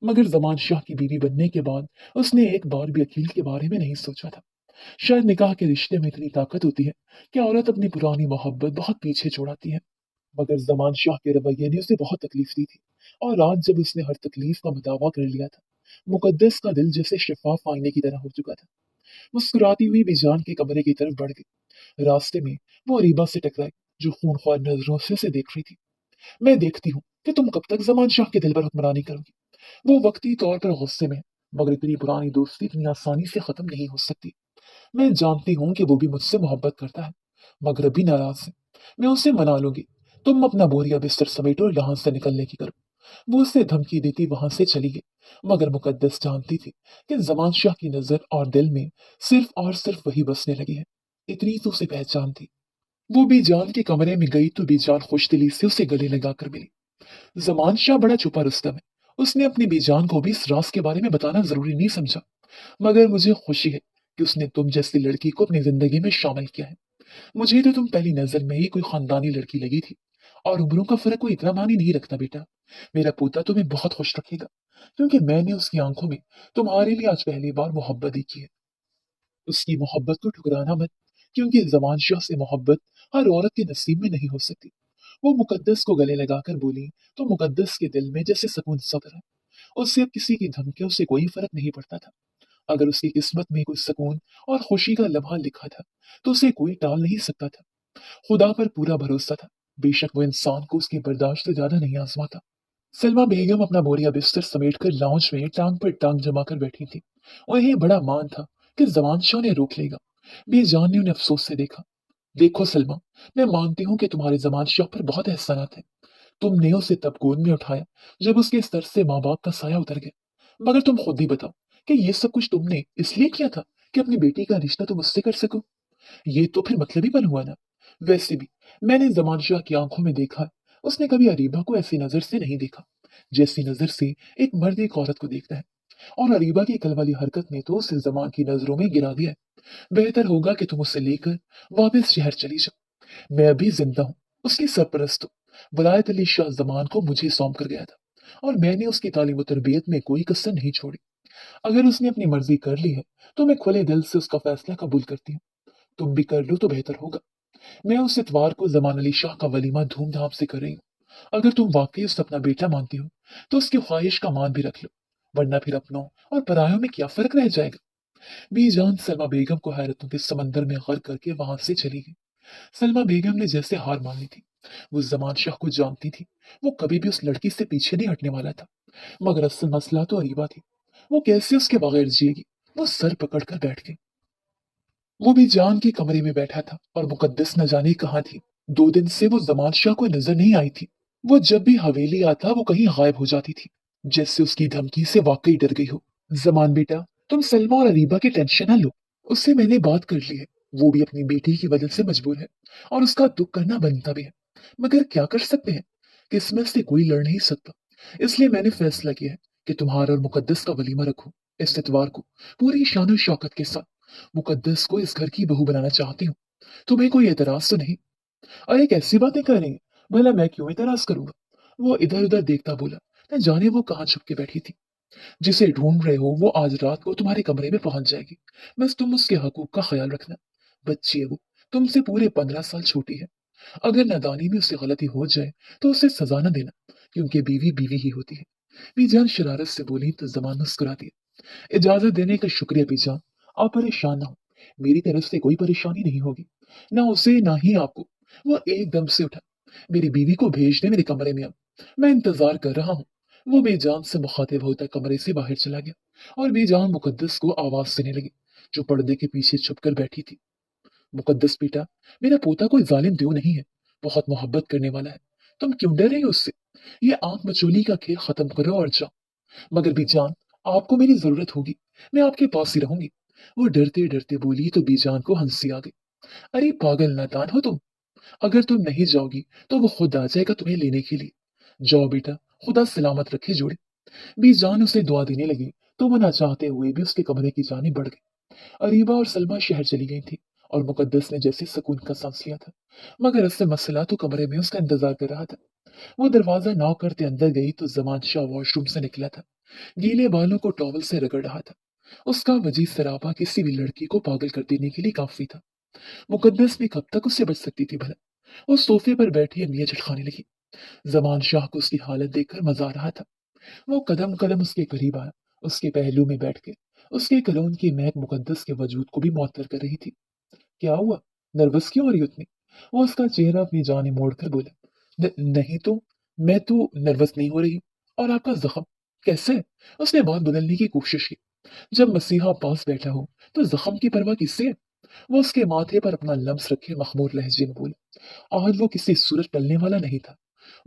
Speaker 1: मगर जमान शाह की बीवी बनने के बाद उसने एक बार भी अकील के बारे में नहीं सोचा था। शायद निकाह के रिश्ते में इतनी ताकत होती है कि औरत अपनी पुरानी मोहब्बत बहुत पीछे छोड़ाती है। मगर जमान शाह के रवैये ने उसे बहुत तकलीफ दी थी। और आज जब उसने हर तकलीफ का मुदावा कर लिया था, मुकद्दस का दिल जैसे शफाफ आईने की तरह हो चुका था। मुस्कुराती हुई बेजान के कमरे की तरफ बढ़ गई। रास्ते में वो अरीबा से टकराई, जो खूनख्वार नजरों से उसे देख रही थी। मैं देखती हूँ कि तुम कब तक जमान शाह के दिल पर हुक्मरानी करोगी। वो वक्ती तौर पर गुस्से में है, मगर इतनी पुरानी दोस्ती इतनी आसानी से खत्म नहीं हो सकती। मैं जानती हूँ कि वो भी मुझसे मोहब्बत करता है, मगर अभी नाराज है। मैं उसे मना लूंगी। तुम अपना बोरिया बिस्तर समेटो और यहाँ से निकलने की करो। वो उसे धमकी देती वहां से चली गई, मगर मुकद्दस जानती थी कि जमान शाह की नजर और दिल में सिर्फ वही बसने लगी है। इतनी तो उसे पहचान थी। वो बीजान के कमरे में गई तो बीजान खुशदिली से उसे गले लगाकर मिली। जमान शाह बड़ा छुपा रुस्तम है। उसने अपनी बीजान को भी इस राज के बारे में बताना जरूरी नहीं समझा। मगर मुझे खुशी है कि उसने तुम जैसी लड़की को अपनी जिंदगी में शामिल किया है। मुझे तो तुम पहली नजर में ही कोई खानदानी लड़की लगी थी। और उम्रों का फर्क कोई इतना मानी नहीं रखता बेटा। मेरा पोता तुम्हें बहुत खुश रखेगा, क्योंकि मैंने उसकी आंखों में तुम्हारे लिए आज पहली बार मोहब्बत देखी है। उसकी मोहब्बत को ठुकराना मत, क्योंकि जमान शाह से मोहब्बत हर औरत के नसीब में नहीं हो सकती। वो मुकद्दस को गले लगाकर बोली तो मुकद्दस के दिल में जैसे सुकून सा उतरा। उससे अब किसी की धमकियों से कोई फर्क नहीं पड़ता था। अगर उसकी किस्मत में कोई सुकून और खुशी का लम्हा लिखा था, तो उसे कोई टाल नहीं सकता था। खुदा पर पूरा भरोसा था। बेशक वो इंसान को उसकी बर्दाश्त से ज्यादा नहीं आजमाता। सलमा बेगम अपना बोरिया बिस्तर समेटकर लाउंज में टांग पर टांग जमाकर बैठी थी। उन्हें बड़ा मान था कि जमान शाह ने रोक लेगा। बेजान ने उन्हें अफसोस से देखा। देखो सलमा, मैं मानती हूँ कि तुम्हारे जमान शाह पर बहुत एहसानात हैं। तुमने उसे तब गोद में उठाया जब उसके सर से माँ बाप का साया उतर गया। मगर तुम खुद ही बताओ कि ये सब कुछ तुमने इसलिए किया था कि अपनी बेटी का रिश्ता तुम उससे कर सको। ये तो फिर मतलबीपन हुआ ना। वैसे भी मैंने जमान शाह की आंखों में देखा है, उसने कभी अरीबा को ऐसी नजर से नहीं देखा जैसी नजर से एक मर्द एक औरत को देखता है। और अरीबा की कल वाली हरकत ने तो उसे जमान की नजरों में गिरा दिया है। बेहतर होगा कि तुम उसे लेकर वापस शहर चली जाओ। मैं अभी जिंदा हूँ, उसकी सरपरस्त हूँ। वलायत अली शाह जमान को मुझे सौंप कर गया था, और मैंने उसकी तालीम और तरबियत में कोई कसर नहीं छोड़ी। अगर उसने अपनी मर्जी कर ली है, तो मैं खुले दिल से उसका फैसला कबूल करती हूँ। तुम भी कर लो तो बेहतर होगा। मैं उस इतवार को जमान अली शाह का वलीमा धूमधाम से कर रही हूँ। अगर तुम वाकई उसे अपना बेटा मानती हो, तो उसकी ख्वाहिश का मान भी रख लो, वरना फिर अपनों और परायों में क्या फर्क रह जाएगा। बीजान सलमा बेगम को हैरतों के समंदर में गर्क करके वहां से चली गई। सलमा बेगम ने जैसे हार मान ली थी। वो जमान शाह को जानती थी। वो कभी भी उस लड़की से पीछे नहीं हटने वाला था। मगर असल मसला तो अरीबा थी। वो कैसे उसके बगैर जिएगी। वो सर पकड़कर बैठ गई। वो भी जान के कमरे में बैठा था, और मुकद्दस न जाने कहाँ थी। 2 दिन से वो जमान शाह को नजर नहीं आई थी। वो जब भी हवेली आता वो कहीं गायब हो जाती थी, जैसे उसकी धमकी से वाकई डर गई हो। जमान बेटा, तुम सलमा और अरीबा की टेंशन ना लो। उससे मैंने बात कर ली है। वो भी अपनी बेटी की वजह से मजबूर है, और उसका दुख करना बनता भी है। मगर क्या कर सकते हैं, किस्मत से कोई लड़ नहीं सकता। इसलिए मैंने फैसला किया है कि तुम्हारा और मुकद्दस का वलीमा रखो इस इतवार को, पूरी शान शौकत के साथ। मुकद्दस को इस घर की बहू बनाना चाहती हूँ। तुम्हें कोई एतराज तो नहीं? अरे कैसी बातें कर रही हैं? भला मैं क्यों एतराज करूंगा? वो इधर उधर देखता बोला। न जाने वो कहाँ छुप के बैठी थी। जिसे ढूंढ रहे हो वो आज रात को तुम्हारे कमरे में पहुंच जाएगी। बस तुम उसके हकूक का ख्याल रखना। बच्ची है वो, तुमसे पूरे 15 साल छोटी है। अगर नादानी में उससे गलती हो जाए तो उसे सजा न देना, क्योंकि बीवी बीवी ही होती है। बीजान शरारत से बोली तो जमान मुस्कुरा दिया। इजाजत देने का शुक्रिया बीजान। आप परेशान ना हो, मेरी तरफ से कोई परेशानी नहीं होगी, ना उसे ना ही आपको। वो एकदम से उठा। मेरी बीवी को भेज दे मेरे कमरे में अब, मैं इंतजार कर रहा हूँ। वो बेजान से मुखातिब होता कमरे से बाहर चला गया, और बेजान मुकद्दस को आवाज देने लगी, जो पर्दे के पीछे छुपकर बैठी थी। मुकद्दस बेटा, मेरा पोता कोई जालिम द्यों नहीं है, बहुत मोहब्बत करने वाला है। तुम क्यों डर रही हो उससे? ये आंख मचोली का खेल खत्म करो और जाओ। मगर बीजान, आपको मेरी जरूरत होगी, मैं आपके पास ही रहूंगी। वो डरते डरते बोली तो बीजान को हंसी आ गई। अरे पागल नादान हो तुम। अगर तुम नहीं जाओगी तो वो खुद आ जाएगा तुम्हें लेने के लिए। जाओ बेटा, खुदा सलामत रखे जोड़े। बीजान उसे दुआ देने लगी तो वो ना चाहते हुए भी उसके कमरे की जानिब बढ़ गई। अरीबा और सलमा शहर चली गई थी, और मुकद्दस ने जैसे सुकून का सांस लिया था। मगर असल मसला तो कमरे में उसका इंतजार कर रहा था। वो दरवाजा नॉक करते अंदर गई तो जमान शाह वॉशरूम से निकला था। गीले बालों को टॉवल से रगड़ रहा था। उसका वजीद सरापा किसी भी लड़की को पागल कर देने के लिए काफी था। मुकद्दस भी कब तक उससे बच सकती थी भला? वो सोफे पर बैठी अंगलियां चटखाने लगी। जमान शाह को उसकी हालत देखकर मजा आ रहा था। वो कदम कदम उसके करीब आया, उसके पहलू में बैठ के उसके कलोन की महक मुकद्दस के वजूद को भी मुअत्तर कर रही थी। क्या हुआ? नर्वस क्यों हो रही हो इतनी? वो उसका चेहरा अपनी जाने मोड़कर बोला। नहीं तो, मैं तो नर्वस नहीं हो रही। और आपका जख्म कैसे? उसने बात बदलने की कोशिश की। जब मसीहा पास बैठा हो तो जख्म की परवाह किससे है? वो उसके माथे पर अपना लम्स रखे मखमूर लहजे में बोला। आज वो किसी सूरत टलने वाला नहीं था।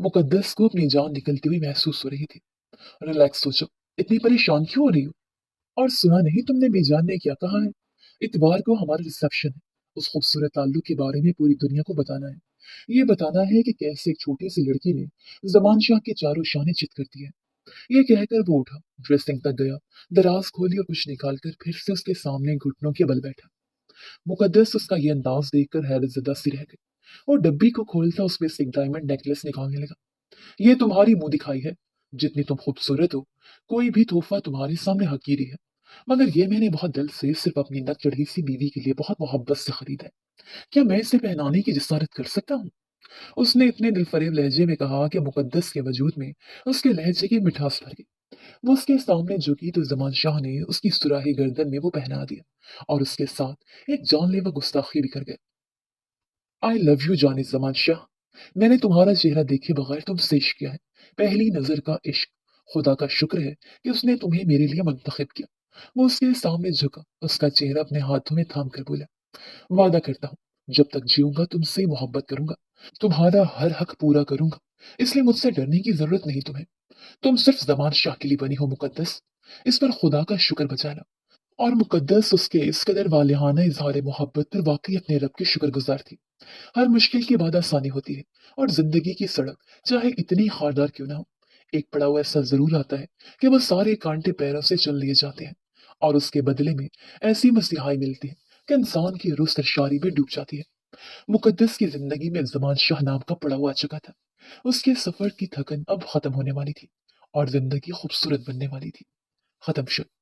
Speaker 1: मुकद्दस को अपनी जान निकलती हुई महसूस हो रही थी। रिलैक्स, सोचो, इतनी परेशान क्यों हो रही हो? और सुना नहीं तुमने बीजान ने क्या कहा है? इतवार को हमारा रिसेप्शन है। उस खूबसूरत ताल्लुक के बारे में पूरी दुनिया को बताना है। ये बताना है कि कैसे एक छोटी सी लड़की ने जमान शाह के चारों शाने चित कर दिए। ये कहकर वो उठा, ड्रेसिंग तक गया, दराज खोली और कुछ निकालकर फिर से उसके सामने घुटनों के बल बैठा। मुकद्दस उसका ये अंदाज देखकर हैरतजदा सी रह गई। और डब्बी को खोलता उसमें से एक डायमंड नेकलेस निकालने लगा। ये तुम्हारी मुंह दिखाई है। जितनी तुम खूबसूरत हो, कोई भी तोहफा तुम्हारे सामने हकीरी है। मगर ये मैंने बहुत दिल से सिर्फ अपनी नक चढ़ी सी बीवी के लिए बहुत मोहब्बत से खरीदा है। क्या मैं इसे पहनाने की जिसारत कर सकता हूँ? उसने इतने दिलफरेब लहजे में कहा कि मुकद्दस के वजूद में उसके लहजे की मिठास भर गई। वो उसके सामने झुकी तो जमान शाह ने उसकी सुराही गर्दन में वो पहना दिया और उसके साथ एक जानलेवा गुस्ताखी भी कर गया। आई लव यू जाने जमान शाह। मैंने तुम्हारा चेहरा देखे बगैर तुमसे इश्क किया है। पहली नजर का इश्क। खुदा का शुक्र है कि उसने तुम्हें मेरे लिए मुंतखब किया। वो उसके सामने झुका, उसका चेहरा अपने हाथों में थाम कर बोला। वादा करता हूँ, जब तक जीऊंगा तुमसे ही मोहब्बत करूंगा, तुम्हारा हर हक पूरा करूंगा। इसलिए मुझसे डरने की जरूरत नहीं तुम्हें। तुम सिर्फ जमान शाह के लिए बनी हो मुकद्दस। इस पर खुदा का शुक्र बजाना। और मुकद्दस उसके इस कदर वालिहाना इजहार मोहब्बत पर वाकई अपने रब की शुक्रगुजार थी। हर मुश्किल के बाद आसानी होती है। और जिंदगी की सड़क चाहे इतनी खारदार क्यों ना हो, एक पड़ाव ऐसा जरूर आता है कि वो सारे कांटे पैरों से चुन लिए जाते हैं। और उसके बदले में ऐसी मसीहाई मिलती है कि इंसान की रूह सरशारी में डूब जाती है। मुकद्दस की जिंदगी में जमान शाह नाम का पड़ाव आ चुका था। उसके सफर की थकन अब खत्म होने वाली थी और जिंदगी खूबसूरत बनने वाली थी। खत्म शुरू।